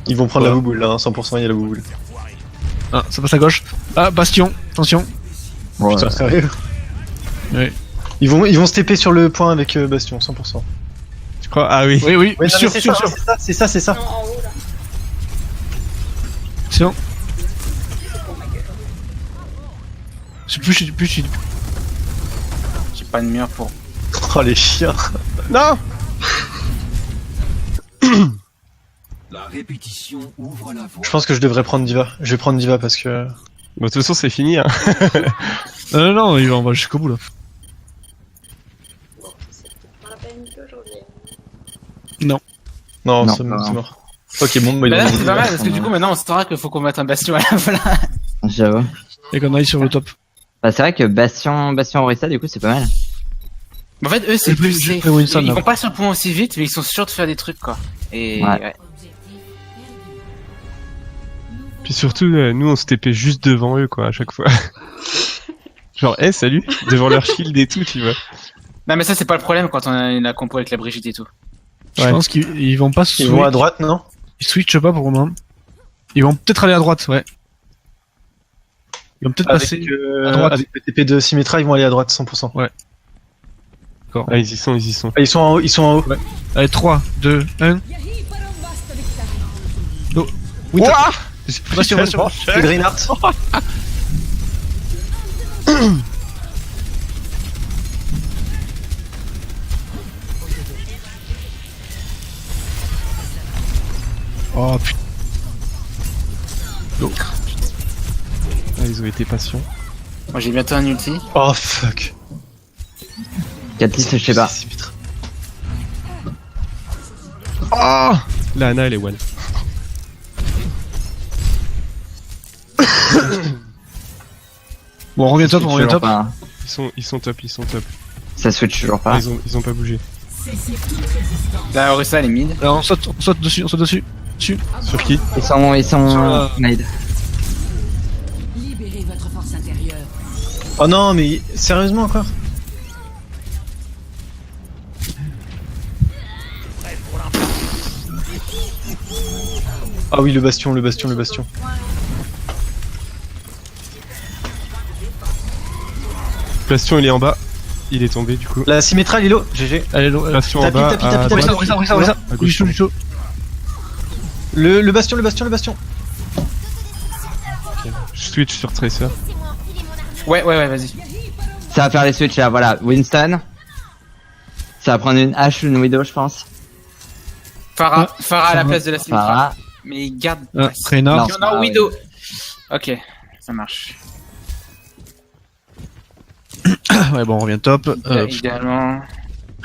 Ils vont prendre Voilà. la bouboule là, hein, 100% il y a la bouboule. Ah, ça passe à gauche. Ah, bastion, attention. Ouais. Putain, sérieux? Ouais. Ils vont se TP sur le point avec Bastion, 100%. Je crois. Ah oui. Oui, oui, Ouais, non, sûr, mais sûr, sûr. c'est ça. Non, en haut là. Sinon. C'est plus. J'ai pas de mur pour. Oh les chiens. Non. La répétition ouvre la voie. Je pense que je devrais prendre Diva. Je vais prendre Diva parce que... Bon, de toute façon, c'est fini. Hein. Non, on va jusqu'au bout là. Bon, c'est peut-être pas la peine d'aujourd'hui. Non, Non, c'est non. mort. Ok, bon, bah, Bah là, il c'est pas mal parce que du coup, maintenant, on saura qu'il faut qu'on mette un bastion à la place. J'avoue. Et qu'on aille sur le top. Bah, c'est vrai que Bastion Orisa, du coup, c'est pas mal. En fait, eux, c'est J'ai pris- plus j'ai safe. pris Winston, Ils là. vont pas sur le point aussi vite, mais ils sont sûrs de faire des trucs, quoi. Et Ouais. Puis surtout, nous, on se TP juste devant eux, quoi, à chaque fois. Genre, salut, devant leur shield et tout, tu vois. Non, mais ça, c'est pas le problème quand on a la compo avec la Brigitte et tout. Je Ouais. pense qu'ils vont pas Ils vont à droite, non? Ils switchent pas pour le moment. Ils vont peut-être aller à droite, ouais. Ils vont peut-être passer à droite. Avec le TP de Symmetra, ils vont aller à droite, 100%. Ah, ils y sont. Ah, ils sont en haut. Allez, 3, 2, 1. Go. Winter. Bastion. C'est Greenheart. Oh putain. Ah, ils ont été patients. Moi, j'ai bientôt un ulti. Oh fuck. 4-10, je sais pas. Symmetra. Oh la Ana, elle est one. Bon, on revient top, on revient Toujours top. pas, hein. Ils sont top. Ça switch toujours Ah, pas. ils ont pas bougé. Là, Orisa, elle est mid. Alors on saute dessus. Sur qui? Ils sont Sur made. Libérez votre force intérieure. Oh non, mais sérieusement encore? Ah oui, le bastion. Bastion, il est en bas. Il est tombé du coup. La Symmetra, Lilo, GG. Allez, Bastion en tapis, bas. tapis, à tapis, droite. tapis. À gauche. Lucho. Le bastion, le bastion, le bastion. Je switch sur Tracer. Ouais, vas-y. Ça va faire les switches là, voilà. Winston. Ça va prendre une hache ou une Widow, je pense. Farah à la place de la Symmetra. Farah. Mais il garde. Reinhardt. Non. Non, Widow. Ok, ça marche. Ouais, bon, on revient top. Idéalement.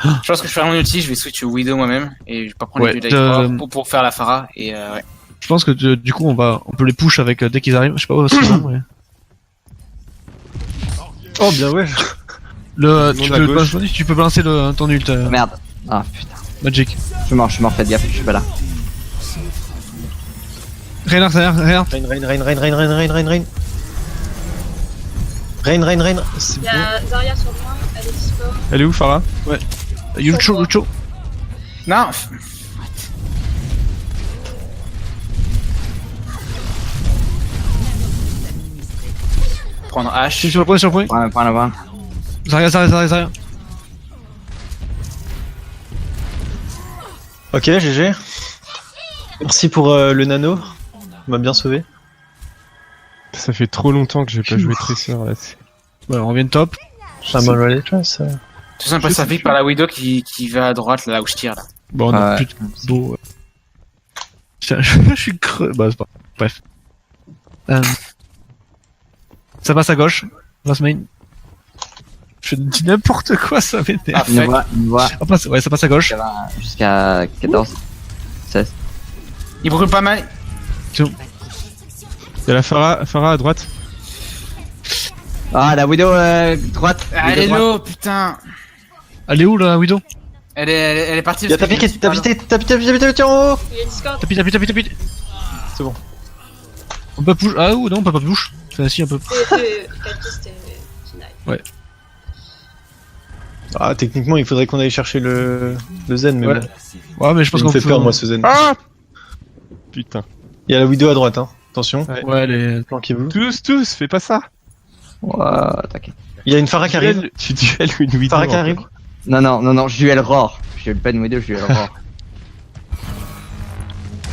Je pense que je ferai mon ulti, je vais switch Widow moi-même et je vais pas prendre Ouais, les builds avec pour faire la Farah et ouais. Je pense que du coup, on peut les push avec dès qu'ils arrivent. Je sais pas où c'est bon, mais... Oh, bien ouais. Tu peux balancer ton ult, Merde. Ah putain. Magic. Je suis mort, faites gaffe, je suis pas là. Reinhardt. Rain. C'est Il y bon. a Zarya sur moi, elle est dispo. Elle est où, Farah? Lucho. Non. Prendre H. Sur le point. Point là-bas. Zarya. Ok, GG. Merci pour le nano. Tu m'as bien sauvé. Ça fait trop longtemps que j'ai pas joué Tracer là. Ouais, on revient top. I'm already trace. Tout ça passe avec par la Widow qui va à droite là où je tire là. Bon, on a Ouais. plus de beau. Je suis creux. Bah, c'est pas. Bref. Ça passe à gauche. Last main. Je dis n'importe quoi, ça m'énerve. Ah, Une fuck. voix. Ouais, ça passe à gauche. Ça va jusqu'à 14. 16. Il brûle pas mal. Il y a la Farah à droite. Ah, la Widow droite. Elle est low, putain. Elle est où la Widow? Elle est partie. Y'a tapis en haut. Il y a Discord. Tapis. C'est bon. On peut push. Ah ou non, on peut pas push. C'est si un peu. Calquiste et Knight. Ouais. Ah, techniquement, il faudrait qu'on aille chercher le zen, mais Ouais. bon. Ouais, mais je pense Il me qu'on fait peut. peur, moi, ce zen. Ah putain. Il y a la Widow à droite, hein. Attention. Ouais, les. Planquez-vous. Tous, fais pas ça. Ouais, t'inquiète. Il y a une Farah qui arrive. Tu duelles une Widow. Farah qui encore. arrive. Non, je duel Roar. Je duel pas de Widow, je duel Roar.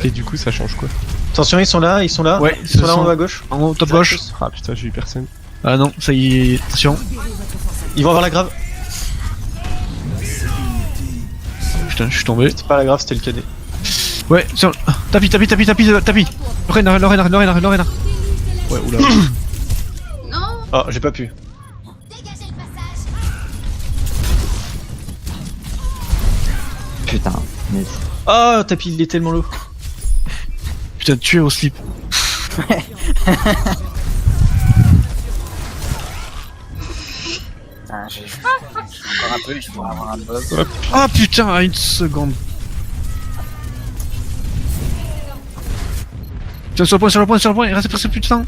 Et du coup, ça change quoi? Attention, ils sont là. Ouais, Ils sont là en haut à gauche. En haut, top gauche. Ah putain, j'ai eu personne. Ah non, ça y est. Attention. Ils vont avoir la grave. Putain, je suis tombé. C'est pas la grave, c'était le cadet. Ouais, sur. Tapis. Le Reinhardt. Ouais, oula. Non. Ah, j'ai pas pu. Putain. Mais... Ah, tapis, il est tellement low. Putain, tué au slip. Ah, j'ai encore un peu, je pourrais avoir un bug. Ah putain, à une seconde. Tiens, sur le point, il reste presque plus de temps.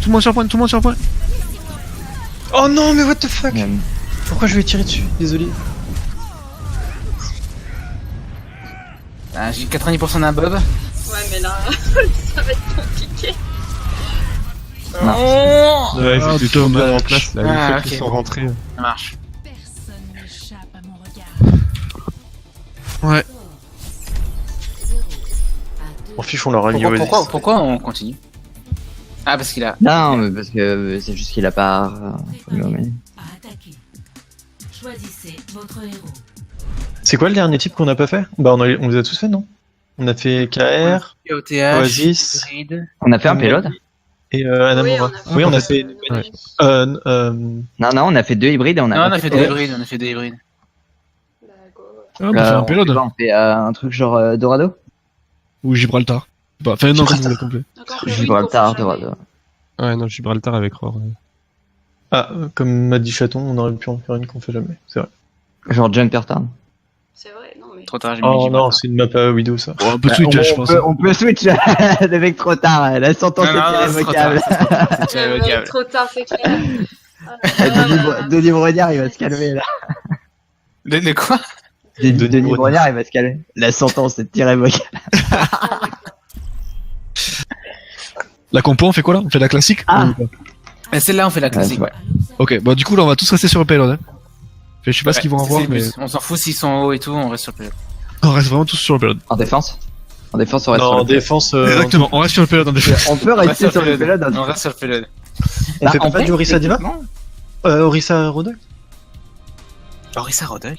Tout le monde sur le point. Oh non, mais what the fuck. Même. Pourquoi je lui ai tiré dessus? Désolé. Ah, j'ai 90% d'un bug. Ouais, mais là, ça va être compliqué. Oh Ouais, Ah, c'était tout dommage. en place là. Ah, Le fait ok. qu'ils sont rentrés. Ça marche. Personne n'échappe à mon regard. Ouais. On fiche, on leur a mis au Pourquoi on continue? Ah, parce qu'il a. Non, mais parce que c'est juste qu'il a pas. Mais... À attaquer. Choisissez votre héros. C'est quoi le dernier type qu'on a pas fait? Bah, on les a tous fait, non? On a fait KR, OTH, Oasis. Raid. On a fait un payload? et Anamura. Oui, on a fait. Ouais. Non, on a fait 2 hybrides et on a. Non, on a fait des hybrides, Bah, go. Ah, on peut faire un payload. On fait un truc genre Dorado? Ou Gibraltar. Bah, enfin, non, comme vous voulez complet. Encore que Gibraltar, Rico, faut Dorado. Ouais, non, Gibraltar avec Roar. Ah, comme m'a dit Chaton, on aurait pu en faire une qu'on fait jamais. C'est vrai. Genre Junkertown. C'est vrai, non, mais. Trop tard, j'ai mis Oh Gibraltar. non, c'est une map à Widow ça. Bon, un peu de switch, je pense. On peut switch le mec trop tard. La sentence Non, non, est c'est trop irrévocable. C'est tiré le Ouais, câble. trop tard, c'est clair. Denis Brognard, il va se calmer là. De quoi? Denis Brognard, il va se calmer. La sentence est irrévocable. La compo, on fait quoi là? On fait la classique? Ah. Ou pas Mais celle-là, on fait la classique, ouais. Ok, bon, du coup, là, on va tous rester sur le payload. Hein. Je sais pas ce qu'ils vont avoir, c'est le mais but. On s'en fout s'ils sont en haut et tout, on reste sur le payload. on reste vraiment tous sur le payload. En défense, on reste Non, sur en le payload. défense. Exactement, on reste sur le payload en défense. On peut On reste rester sur le payload. On reste sur le payload. On Bah, fait en pas fait, du Orisa Diva techniquement, Orisa Rodok Orisa Rodeuil.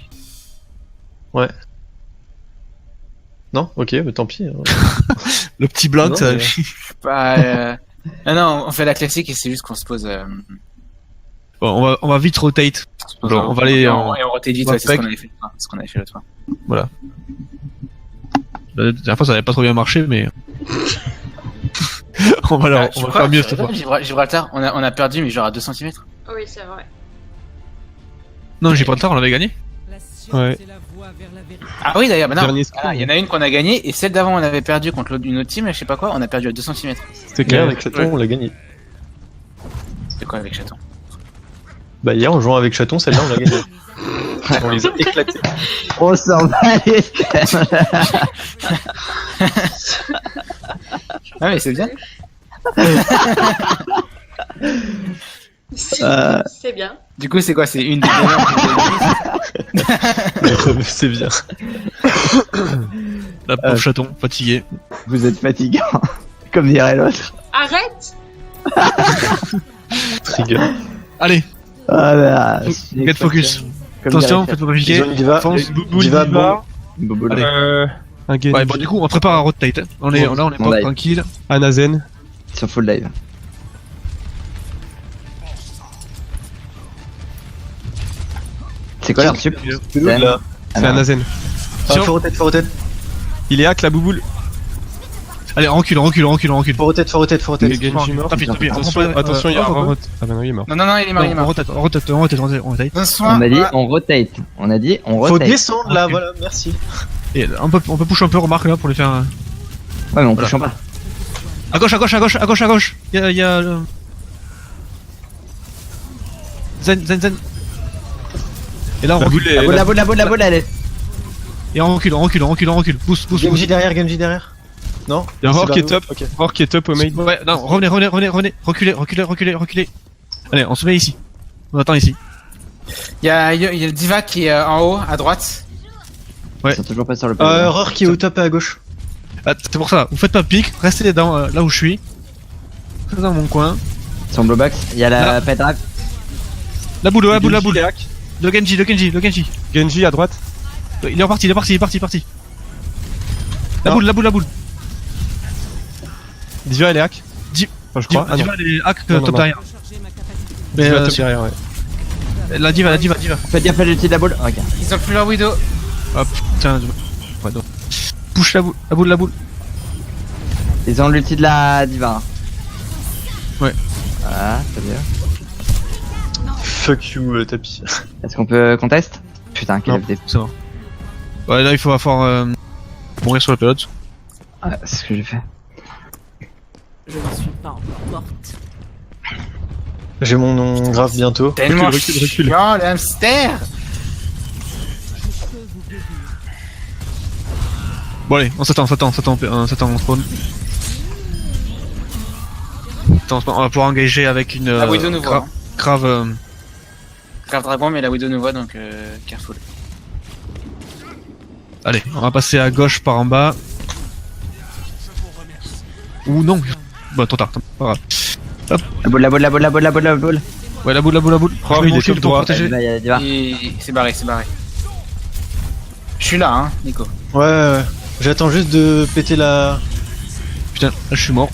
Non, ok, bah, tant pis. Hein. Le petit blanc, Non, ça. mais- Bah, Ah non, on fait la classique et c'est juste qu'on se pose. Bon, on va vite rotate. Bon, on va aller en. Et on rotate vite, on va ouais, c'est ce spec. qu'on avait fait. C'est ce qu'on avait fait l'autre fois. La dernière fois, ça avait pas trop bien marché, mais. on va, Ah, on va faire mieux cette fois. Gibraltar, on a perdu, mais genre à 2 cm. Oui, c'est vrai. Non, Gibraltar, on l'avait gagné. La science Ouais. est la voie vers la vérité. Ah oui, d'ailleurs, bah non. Dernier score, Ah, il y en a une qu'on a gagnée et celle d'avant on avait perdu contre une autre team, je sais pas quoi, on a perdu à 2 cm. C'était Hier, clair. avec Chaton, on l'a gagné. C'est quoi avec Chaton? Bah, hier, en jouant avec Chaton, celle-là, on l'a gagné. On les a éclatés. on s'en va les stems. Ah, mais c'est bien. C'est bien. Du coup, c'est quoi? C'est une des gagnantes. C'est bien. La pauvre chaton, fatigué. Vous êtes fatigant, comme dirait l'autre. Arrête! Trigger. Allez, Ah bah, get focus. comme Attention, dirait faites-vous pas piquer. Zone Diva. Fonce, boule, Diva, Diva. Bobo. Allez. Un Genji. Ouais, bon, du coup, on prépare un rotate. Hein. Là, on est Bon, pas live. tranquille. Anazen. Sur full dive. C'est quoi leur sup C'est l'autre, là. C'est Anazen. Ah, faut rotate. Il est hack la bouboule. Allez, on recule. Faut rotate. Genji mort. Tant pis. Attention, il y a un rot. Ah bah non, il est mort. Non, il est mort, il est On mort. rotate. On a dit on rotate. On a dit on Faut rotate. descendre, là, Ok. voilà, merci. Et on peut push un peu, remarque là, pour les faire. Ouais, mais on Voilà. touche pas. À gauche. Il y a Zen. Et là, on La recule. boule est. La boule, elle est. Et on recule. Boost. Genji derrière. Non Il y a C'est Roar qui est Bardo. top. Ok. Roar qui est top au main. Ouais, non, revenez. Reculez. Allez, on se met ici. On attend ici. Il y a le Diva qui est en haut, à droite. Ouais. Ils sont toujours pas sur le payload. Roar qui est au top et à gauche. Ah, c'est pour ça, vous faites pas pique, restez dans, là où je suis. Restez dans mon coin. Sur le box, il y a la Petra. La boule. il est hack. Le Genji. Genji à droite. Il est reparti. La boule. Diva elle est hack. Di- Enfin, je crois. Ah non. Diva, elle est hack Non, top non. derrière. Recharger ma capacité. Mais Diva top derrière, ouais. la diva. Faites gaffe à l'ulti de la boule. Ok. Ils ont plus leur Widow. Hop, tiens. Ouais, donc. Push la boule. Ils ont l'ulti de la diva. Ouais. Voilà, c'est bien. Fuck you, tapis. Est-ce qu'on peut contest? Putain, quel Non. FD. C'est bon. Ouais, là, il faut avoir mourir sur la pelote. Ouais, c'est ce que j'ai fait. Je ne suis pas encore morte. J'ai mon nom grave bientôt. Tellement Recule. chiant, le hamster. Bon, allez, on s'attend en spawn. On va pouvoir engager avec une. La Widow nous voit. Grave. Grave Dragon, mais la Widow nous voit, donc careful. Allez, on va passer à gauche par en bas. Ou non. Bon, trop tard, pas grave. La boule. Ouais, la boule. Roar, il est top droit. Protéger. Il y a diva. Et c'est barré. Je suis là, hein, Nico. Ouais. J'attends juste de péter la. Putain, là, je suis mort.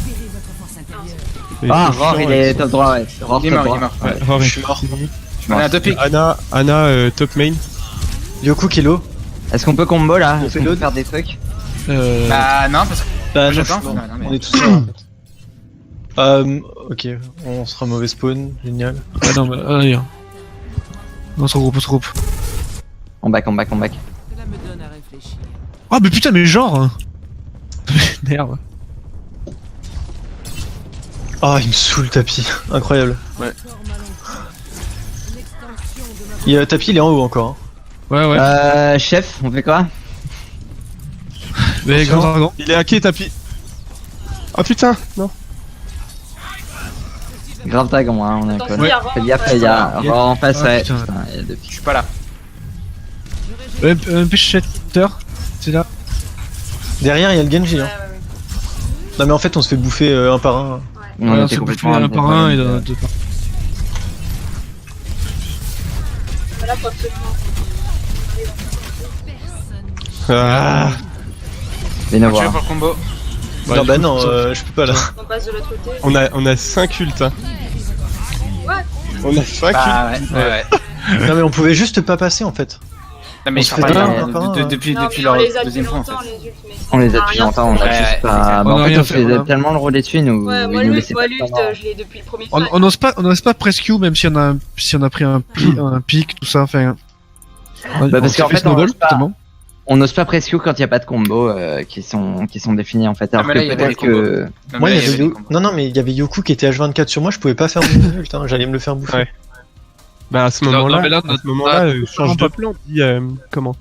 Libérez votre force intérieure. Et Ah, c'est Roar, chiant, il ouais. est top droit, ouais. Roar Il est top mort, droit. il est mort. Ouais, Roar Je est- suis mort. On a 2 pics. Ana top main. Yoku qui est low. Est-ce qu'on peut combo là? On Est-ce fait qu'on peut l'autre. faire des trucs? Bah non, parce que Bah, non, j'attends. je suis mort. Non, mais- On est tous là. En fait. Ok, on sera mauvais spawn, génial. Ah non, mais allez. On se regroupe. On back. Cela me donne à réfléchir. Ah, mais putain, mais genre. Merde. Ah, il me saoule tapis, incroyable. Ouais. Tapis, il est en haut encore. Hein. Ouais. Chef, on fait quoi? Mais grand dragon. Il est hacké tapis. Oh putain, non. Grave tag en moins, on est un Attention, con. il y a Roar Fais en gaffe, face. il y a Il y a- Roar en face, Ah, ouais. putain. Putain, il y a deux Je suis pas là. Un pêcheteur, c'est là. Derrière, il y a le Genji. Hein. Non, mais en fait, on se fait bouffer un par un. On Ouais, était se complètement bouffer un par un et indépendants. deux par Voilà, faut absolument. Ah, Viens Tu veux voir. pour le combo? Non, bah non, je peux pas là. On passe de l'autre côté. on a 5 ults, hein. What? On a 5 Bah ults. ouais. Non, mais on pouvait juste pas passer en fait. Non mais On je se parle fait pas un par un, hein. depuis Non, mais leur on les a deuxième depuis point en fait. longtemps, les ults, mais On les a ça depuis rien longtemps, on fait. a Ouais, juste ouais, pas. on Bah, a en fait, rien on se fait, faisait voilà. tellement le relais dessus, nous. Ouais, ils moi, nous Lult, laissaient pas le temps. je l'ai depuis le premier On fight. on n'ose pas presque même si on a pris un pic, tout ça, enfin. Bah, parce qu'en fait, snowball, totalement. on n'ose pas presque quand il n'y a pas de combos qui sont définis en fait. Alors mais là, il y que avait peut-être des que. Non, Moi, mais il y là, avait des Yo- combos. Non, mais il y avait Yoku qui était H24 sur moi, je pouvais pas faire mon ult, hein. J'allais me le faire bouffer. Ouais. Bah à ce Non, moment-là, non, mais là, à ce moment-là, change de plan. Dis comment.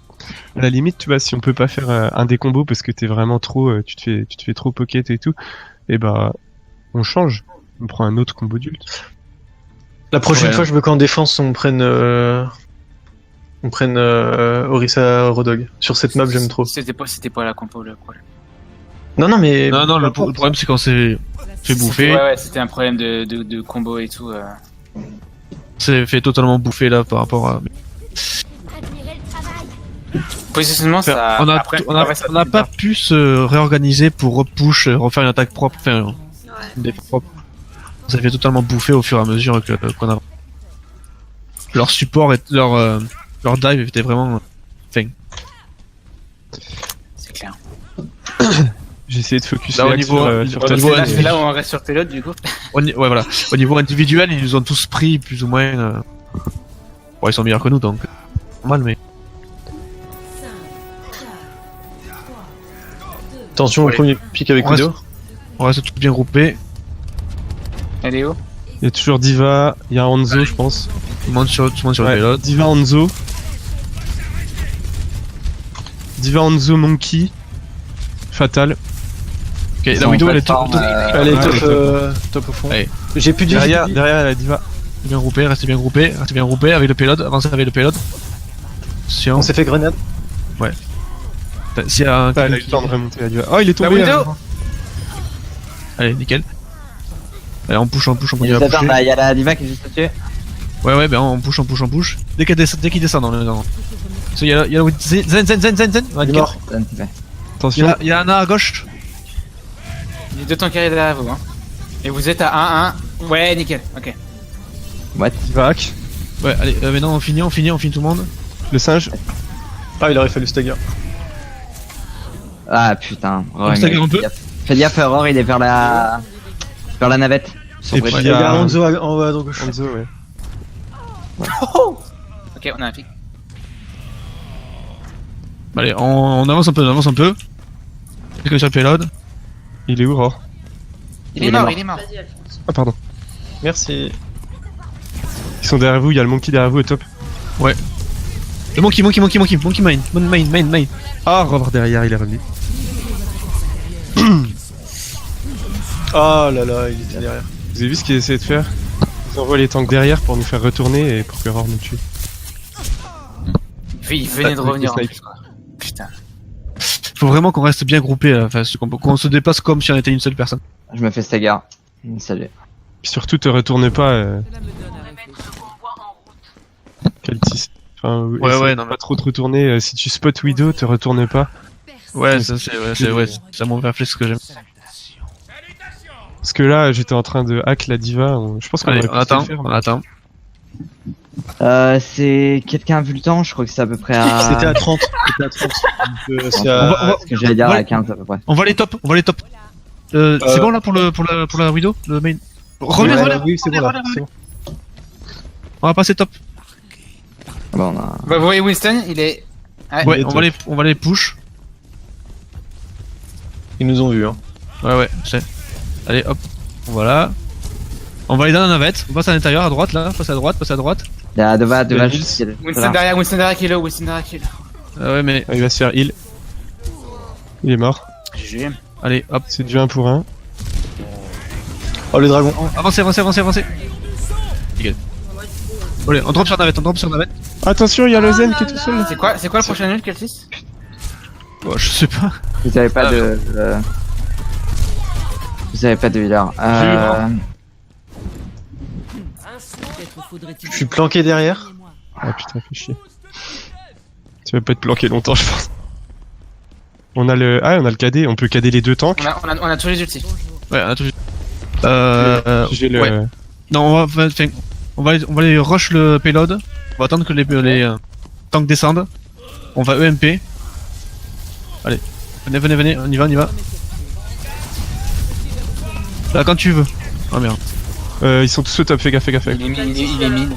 À la limite, tu vois, si on peut pas faire un des combos parce que t'es vraiment trop, tu te fais trop pocket et tout, et bah on change. On prend un autre combo d'ult. La prochaine Ouais. fois, je veux qu'en défense, on prenne Orisa Rodog. Sur cette map, j'aime trop. C'était pas la compo le problème. Non, mais. Non, le problème c'est quand c'est fait bouffer, Ouais, c'était un problème de combo et tout. c'est fait totalement bouffer là par rapport à. Positionnement, ça. On a, après, on a, ouais, ça on a fait pas pu se réorganiser pour repush, refaire une attaque propre, enfin Ouais. une défense propre. Ça fait totalement bouffer au fur et à mesure qu'on a. Leur support et leur dive était vraiment. C'est clair. J'ai essayé de focus Là, au l'axe niveau- sur au ta niveau- scène, C'est là où on reste sur pilote du coup. Ouais, voilà. Au niveau individuel, ils nous ont tous pris plus ou moins. Bon, ils sont meilleurs que nous donc. Normal, mais. Attention au Ouais. premier pick avec On reste- Udo. On reste tous bien groupés. Elle est où? Il y a toujours Diva, il y a Hanzo, je pense. Tout le monde sur le Ouais, pilote. Diva Hanzo. Diva Hanzo Monkey. Fatal. Ok, Ils la sont Widow elle est plateforme, top, Allez, Ouais, top au fond. Ouais. J'ai plus de Derrière, vie. derrière la Diva. bien groupé, restez bien groupé avec le payload, avancez avec le payload. Si On s'est fait grenade. s'il y a un. Ah, elle a eu le temps de remonter la Diva. Oh, il est La tombé. Widow! Allez, nickel. Allez, on push, on Il continue à y pusher. a la Diva qui est juste au-dessus. Ouais, ben on push. Dès qu'il descend dans le. Il y a le Zen. Ouais, Il est nickel. mort. Attention. Il y a Anna à gauche. Il y a deux tanks carrés derrière vous. Hein. Et vous êtes à 1-1. Ouais, nickel. Ok. What? Diva hack. Ouais, allez, maintenant on finit tout le monde. Le singe. Ah, il aurait fallu stagger. Ah putain. On stagger un peu. Fais gaffe, Aurore, il est vers la navette. Son Et vrai puis, Il y a y a- Hanzo en haut à gauche. Hanzo, ouais. Ok, on a un pic. Allez, on avance un peu. Quelqu'un sur le payload. Il est où, Roar? Il est mort. Il est mort. Vas-y, Alphonse. Ah, pardon. Merci. Ils sont derrière vous, il y a le monkey derrière vous au top. Le monkey main. Ah, Roar derrière, il est revenu. Oh là là, il était derrière. Vous avez vu ce qu'ils essaient de faire? Ils envoient les tanks derrière pour nous faire retourner et pour que Roar nous tue. Il venait de Ah, revenir en avec le plus, quoi. Putain. Faut vraiment qu'on reste bien groupé, enfin, qu'on se déplace comme si on était une seule personne. Je me fais stagger. Salut. Puis surtout, te retourne pas, Cela me donne à réfléchir. Kaltis. Enfin, Ouais, essaie ouais, de non, mais- pas trop te retourner. Si tu spot Widow, te retourne pas. Ouais, c'est un mauvais réflexe que j'aime. Parce que là, j'étais en train de hack la Diva. Je pense qu'on Allez, aurait pu se le faire. on attend. C'est quelqu'un a vu le temps, je crois que c'est à peu près à. C'était à 30. C'était à 30. Donc, c'est On à... va- Ce que j'allais dire Ouais. à 15 à peu près. On va les top. C'est bon là pour la Widow, le main. Reviens. Oui, c'est bon là. C'est bon. On va passer top. Bon, on a... Bah, vous voyez Winston, il est. Ah, Ouais, est on va les push. Ils nous ont vus. Hein. Ouais, c'est. Allez, hop. Voilà. On va aller dans la navette. On passe à l'intérieur, à droite là. Passe à droite. Il y a Deva, Il y a juste. Winston derrière qui est là, Winston derrière qui est là. Ouais, mais. Ah, il va se faire heal. Il est mort. GG. Allez, hop. C'est du 1 pour 1. Oh, les dragons. Avancez. Nickel. Allez, on drop sur navette. Attention, il y a le Zen qui est tout seul. C'est quoi le prochain nul, Keltis? Bon, je sais pas. Vous avez pas de... Vous avez pas de healer. Peut-être faudrait-il... Je suis planqué derrière. Ah putain, fais chier. Tu vas pas être planqué longtemps, je pense. On a le KD, on peut KD les deux tanks. On a tous les ultis. Ouais, on a tout. J'ai le... ouais. Non, on va aller rush le payload. On va attendre que les tanks descendent. On va EMP. Allez, venez, on y va. Là, quand tu veux. Oh merde. Ils sont tous au top, fais gaffe. Il est mid, mais...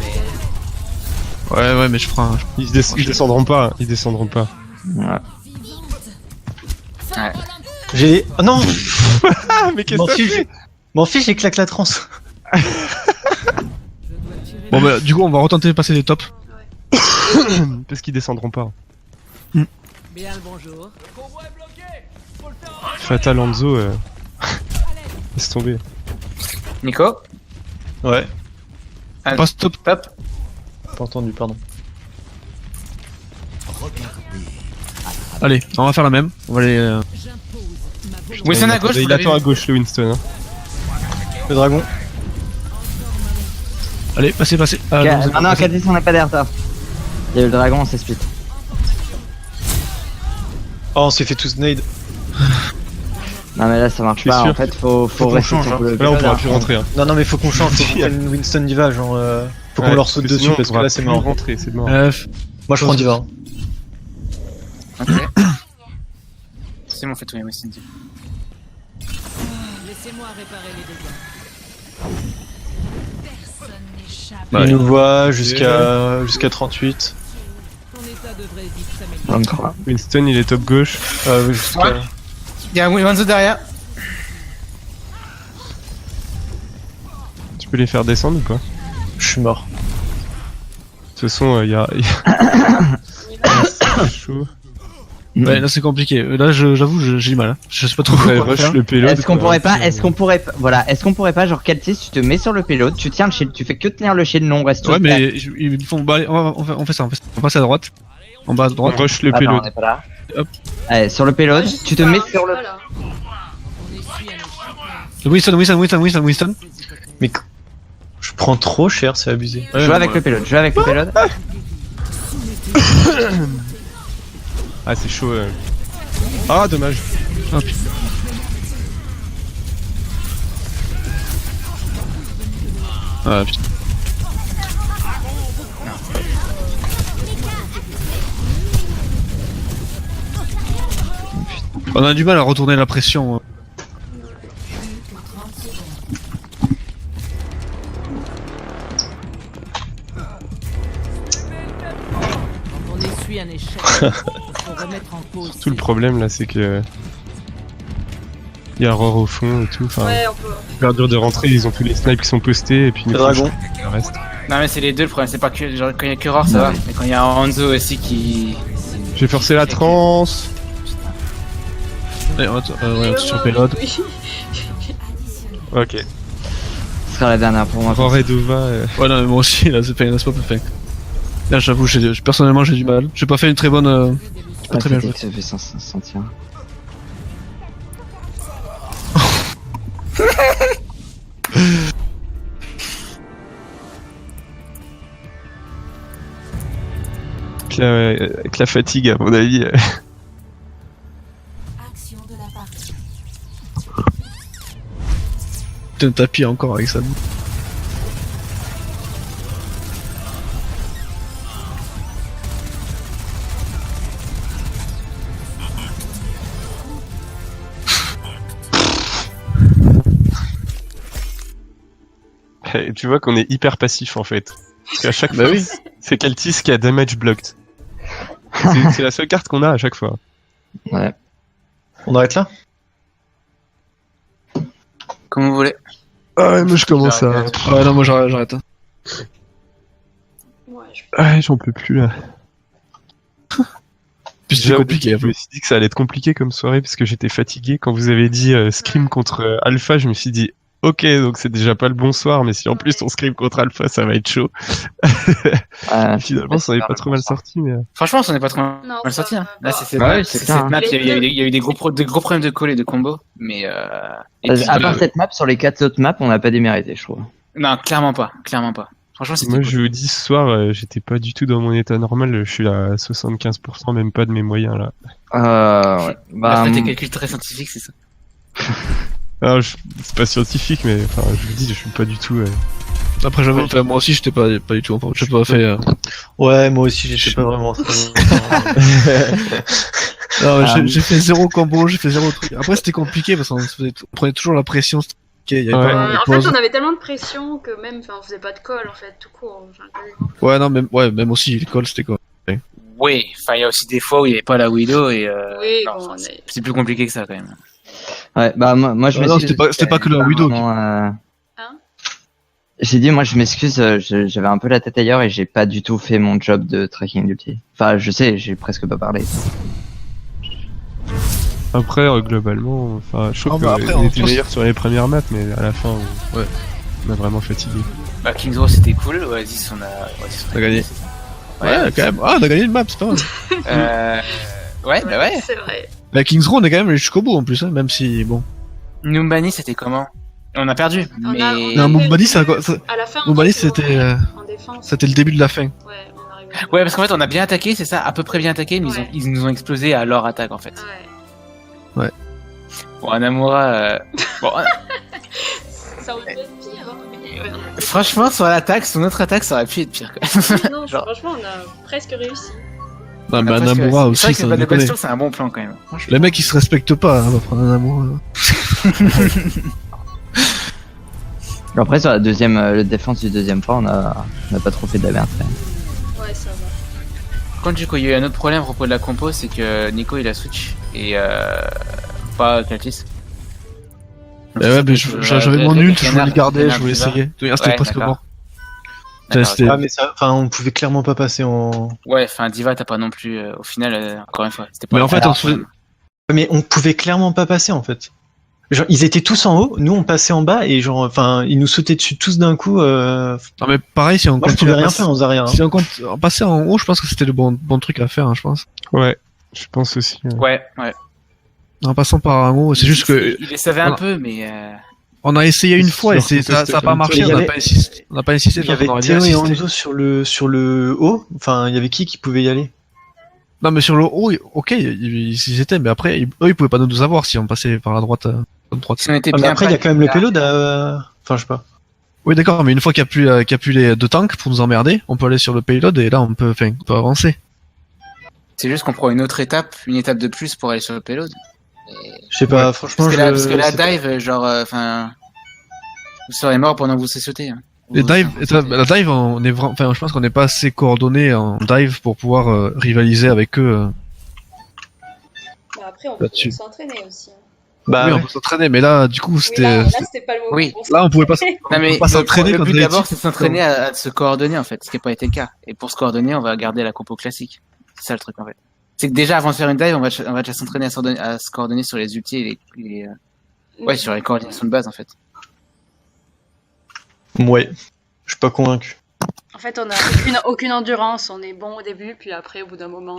Ouais, mais je prends. Ils descendront pas. Ouais. Ouais. J'ai... Oh non. Ah, mais qu'est-ce que tu fais? M'en fiche, j'ai claque la transe. Bon, bah, du coup, on va retenter de passer les tops. Parce qu'ils descendront pas. Bien le bonjour. Fatal Hanzo, laisse tomber. Nico? Ouais. Passe top. Top. Pas entendu, pardon. Allez, on va faire la même. On va aller. Winston à gauche, Il vous l'avez attend à vu. gauche, le Winston. Hein. Le dragon. Allez, passez. Ah, Non, Katis, on n'a pas d'air tard. Il y a eu le dragon, on s'est split. Oh, on s'est fait tous nade. Non mais là ça marche Je suis pas, sûr. en fait faut qu'on rester change, sur le Là, on pourra pilote, plus hein. rentrer. Hein. Non, mais faut qu'on change, faut qu'on prenne Winston Diva, genre. Faut qu'on Ouais, leur saute dessus sinon, parce on que là pourra c'est plus mort. rentrer, c'est mort. Moi je prends Diva. Hein. Ok. C'est bon, fait tout, Winston. Laissez-moi réparer les dégâts. Ouais. Il nous voit jusqu'à 38. Ton état devrait vite s'améliorer. 23. Winston, il est top gauche. Oui, jusqu'à... Ouais. Il y a un Wanzo derrière. Tu peux les faire descendre ou pas? Je suis mort. De toute façon, il y a... C'est chaud. Ouais, là c'est compliqué. Là, j'avoue, j'ai du mal. Hein. Je sais pas trop Ouais, quoi rush faire. le payload. Est-ce qu'on quoi. pourrait pas, est-ce qu'on pourrait pas, genre Kaltis, tu te mets sur le payload, tu tiens le shield, tu fais que tenir le shield, non, on reste Ouais, tous mais ils font. Bah, allez, on fait ça. On passe à droite. En bas à On droite. rush le Attends, payload. on est pas là. Hop. Allez, sur le payload, tu te mets sur le... Voilà. Winston. Mais je prends trop cher, c'est abusé. Ouais, Joue avec le payload, joue avec le payload. Ah, c'est chaud. Ah, dommage. Ah, putain. Ah, putain. On a du mal à retourner la pression. Quand on essuie un échec, il faut remettre en cause. Tout le problème là, c'est que. Il y a Aurore au fond et tout. Enfin, Ouais, on peut. super dur de rentrer. Ils ont tous les snipes qui sont postés et puis. Le dragon. Le reste. Non, mais c'est les deux le problème. C'est pas que. Genre, quand il y a que Roar, ça va. Mais quand il y a Hanzo aussi qui. J'ai forcé la transe. Ouais, ouais, sur le payload. Oui. Ok. Ce sera la dernière pour moi. Aurore et Dova. Ouais, non, mais moi aussi, là, c'est pas perfect. Là, j'avoue, personnellement, j'ai du mal. J'ai pas fait une très bonne. J'ai pas très bien joué. Ça fait sentir. Avec la fatigue, à mon avis. Action de la partie. Putain, tapis encore avec ça. Et tu vois qu'on est hyper passif en fait. Parce qu'à chaque Bah fois, oui. c'est Kaltis qui a damage blocked. C'est la seule carte qu'on a à chaque fois. Ouais. On arrête là? Comme vous voulez. Ah ouais, moi je commence à. Ouais, non, moi j'arrête. Ouais, je... Ouais, j'en peux plus là. Puis c'est Déjà, compliqué. Je me suis dit que ça allait être compliqué comme soirée parce que j'étais fatigué. Quand vous avez dit Scream contre Alpha, je me suis dit Ok, donc c'est déjà pas le bonsoir, mais si en plus on scrim contre Alpha, ça va être chaud. Finalement, ça n'est pas trop mal sorti, mais... Franchement, on s'en est pas trop Non, mal sorti. Hein. Là, c'est Ouais, cette clair, hein. map, il y a eu des gros problèmes de call et de combo, mais et puis, À part cette map, sur les 4 autres maps, on n'a pas démérité, je trouve. non, clairement pas. Franchement, c'était Moi, cool. je vous dis, ce soir, j'étais pas du tout dans mon état normal. Je suis à 75%, même pas de mes moyens, là. Ouais. Bah, tes calculs très scientifiques, c'est ça. Alors, c'est pas scientifique, mais enfin, je vous dis, je suis pas du tout... Après, j'avoue, enfin, moi aussi, j'étais pas du tout en forme. J'ai pas fait. Ouais, moi aussi, j'étais pas vraiment très... Non, j'ai fait 0 combo, j'ai fait 0 truc. Après, c'était compliqué parce qu'on prenait toujours la pression. Il y avait Ouais. pas vraiment de En pause. fait, on avait tellement de pression que même, enfin, on faisait pas de call en fait, tout court. Ouais, non, même aussi, l'école, c'était quoi. Oui, enfin, il y a aussi des fois où il n'y avait pas la Widow et Oui, non, bon, enfin, mais- c'est plus compliqué que ça quand même. Ouais, bah moi je Ah non, m'excuse. c'était pas que la Widow qui- Hein? J'ai dit, moi je m'excuse, j'avais un peu la tête ailleurs et j'ai pas du tout fait mon job de tracking d'ulti. Enfin, je sais, j'ai presque pas parlé. Après, globalement, enfin, je trouve Ah, bah, après, qu'on en était plus- meilleurs sur les premières maps, mais à la fin, Ouais. on a vraiment fatigué. Bah, Kings Row c'était cool, Oasis on a gagné. Ouais, quand même. Ah, on a gagné une map, c'est pas mal. Ouais, bah ouais. C'est vrai. La Kings Row, on est quand même allé jusqu'au bout en plus, hein, même si, bon. Numbani c'était comment? On a perdu, On mais... a Non, Mumbani, c'est encore. À la fin, Mumbani, on s'est c'était. en défense. C'était le début de la fin. Ouais, on arrive. Ouais, parce qu'en fait on a bien attaqué, c'est ça, à peu près bien attaqué, mais Ouais. ils nous ont explosé à leur attaque en fait. Ouais. Bon, Anamura... Bon, Ça aurait pu être pire. Hein, mais ouais, franchement, sur l'attaque, son autre attaque, ça aurait pu être pire quoi. non, Genre- franchement, on a presque réussi. Non, mais Parce que Anamura c'est vrai aussi, que ça la déconne. bastion, c'est un bon plan quand même. Les mecs, ils se respectent pas, hein, on va prendre Anamura. Après, sur la deuxième, défense du deuxième point, on a pas trop fait de la merde. quand même. Ouais, ça va. Par contre, du coup, il y a eu un autre problème à propos de la compo, c'est que Nico il a switch et pas Kaltis. Bah ouais, mais j'avais mon ult, je voulais le garder, je voulais essayer. C'était Ouais, presque d'accord. mort. D'accord, C'était- Ah, mais ça, enfin, on pouvait clairement pas passer en... Ouais, enfin Diva, t'as pas non plus. Au final, encore une fois, c'était pas. Mais en fait, on se fait. Mais on pouvait clairement pas passer, en fait. Genre, ils étaient tous en haut, nous on passait en bas, et genre, enfin, ils nous sautaient dessus tous d'un coup, Non, mais pareil, si on Moi, je continue pouvais à rien passer- faire en Zarya. Hein. Si on compte en passer en haut, je pense que c'était le bon truc à faire, hein, je pense. Ouais, je pense aussi. Ouais. En passant par en haut, c'est juste que Il les savait un Voilà. peu, mais. on a essayé une fois et Sur ça a pas marché, Il y on avait- n'a pas insisté. On n'a pas insisté, Il y avait on aurait bien Théo et insisté. Hanzo sur le haut, enfin, il y avait qui pouvait y aller? Non, mais sur le haut, ok, ils étaient, mais après, eux, ils pouvaient pas nous avoir si on passait par la droite. Si on était Ah, mais bien après, il y a prêts, quand même le là, payload enfin, je sais pas. Oui, d'accord, mais une fois qu'il y a plus les deux tanks pour nous emmerder, on peut aller sur le payload et là, on peut avancer. C'est juste qu'on prend une autre étape, une étape de plus pour aller sur le payload. Je sais pas, franchement, Parce que la c'est pas- dive, genre, enfin. Vous serez mort pendant que vous sautez. Hein. Les dives, la dive, on est vraiment, enfin, je pense qu'on n'est pas assez coordonnés en dive pour pouvoir rivaliser avec eux. Bah, après, on peut Là-dessus. s'entraîner aussi. Hein. Bah, Oui, ouais. on peut s'entraîner, mais là, du coup, Oui, c'était. là, c'était pas le moment. Oui. pour Là, on pouvait pas. s'entraîner. Non mais pas s'entraîner le quand but on est d'abord petit. c'est de s'entraîner à se coordonner en fait, ce qui n'a pas été le cas. Et pour se coordonner, on va garder la compo classique. C'est ça le truc en fait. C'est que déjà avant de faire une dive, on va déjà s'entraîner à se coordonner sur les ultis et ouais, sur les coordinations de base en fait. Ouais. Je suis pas convaincu. En fait, on a aucune endurance. On est bon au début, puis après, au bout d'un moment,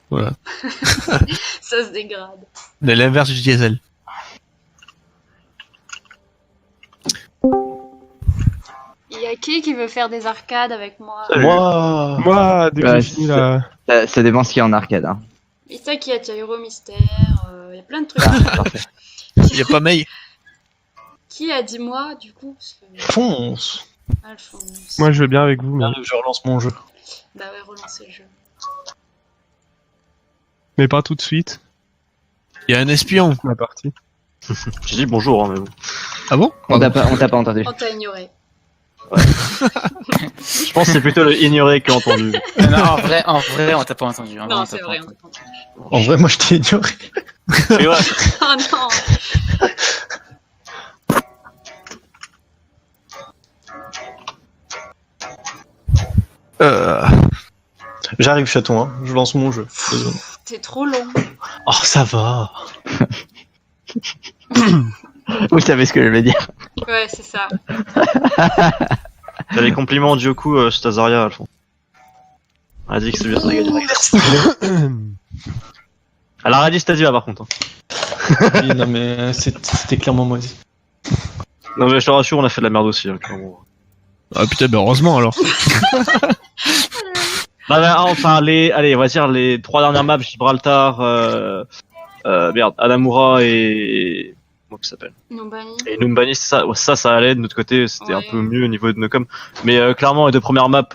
Voilà. ça se dégrade. C'est l'inverse du diesel. Il y a qui veut faire des arcades avec moi? Moi, dès que Ouais, j'ai fini là... Ça dépend ce qu'il y a en arcade. Hein. Mista qui a Tyro Mystère, il y a plein de trucs. Ah, parfait. Il y a pas Mei. Qui a dit moi, du coup? Parce que- Fonce. Alphonse. Moi, je veux bien avec vous, mais, Je relance mon jeu. Bah ouais, relancer le jeu. mais pas tout de suite. Il y a un espion. Ma partie. J'ai dit bonjour, hein, mais bon. Ah bon? On t'a pas entendu. On t'a ignoré. Je pense que c'est plutôt le ignoré qui a entendu. Non, en vrai, on t'a pas entendu. En vrai, Non, on t'a c'est pas vrai, on entendu. t'a entendu. En vrai, moi, je t'ai ignoré. Et ouais. Oh non! J'arrive, chaton, hein. Je lance mon jeu. T'es trop long. Oh, ça va. Vous savez ce que je veux dire. Ouais, c'est ça. T'as les compliments Dioku sur Tazaria, Alphonse. Elle a dit que c'est bien ça gagné. Elle a rien dit Stadia par contre. Oui, non mais c'était clairement moisi. Non mais je te rassure, on a fait de la merde aussi, clairement. Ah putain, bah heureusement alors. Enfin, allez, on va dire les 3 dernières maps, Gibraltar, Anamura et... Comment ça s'appelle? Numbani. Et Numbani, ça allait de notre côté, c'était un Ouais. peu mieux au niveau de nos coms. Mais clairement, les 2 premières maps,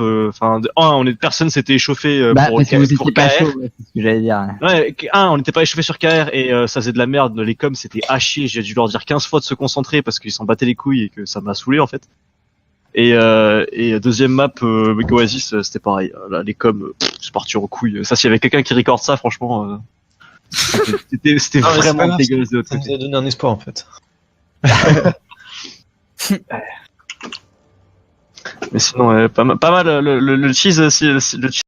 personne s'était échauffé Bah, pour parce que vous pour étiez pas KR. chaud, ouais, c'est ce que j'allais dire. Ouais, on n'était pas échauffé sur KR et ça faisait de la merde. Les coms, c'était à chier. J'ai dû leur dire 15 fois de se concentrer parce qu'ils s'en battaient les couilles et que ça m'a saoulé en fait. Et deuxième map, Oasis, c'était pareil. Là, les coms, c'est parti en couille. Ça, s'il y avait quelqu'un qui recorde ça, franchement, c'était Non, mais c'est pas vraiment grave, dégueulasse de l'autre Ça côté. nous a donné un espoir en fait. Mais sinon, pas mal le cheese, le cheese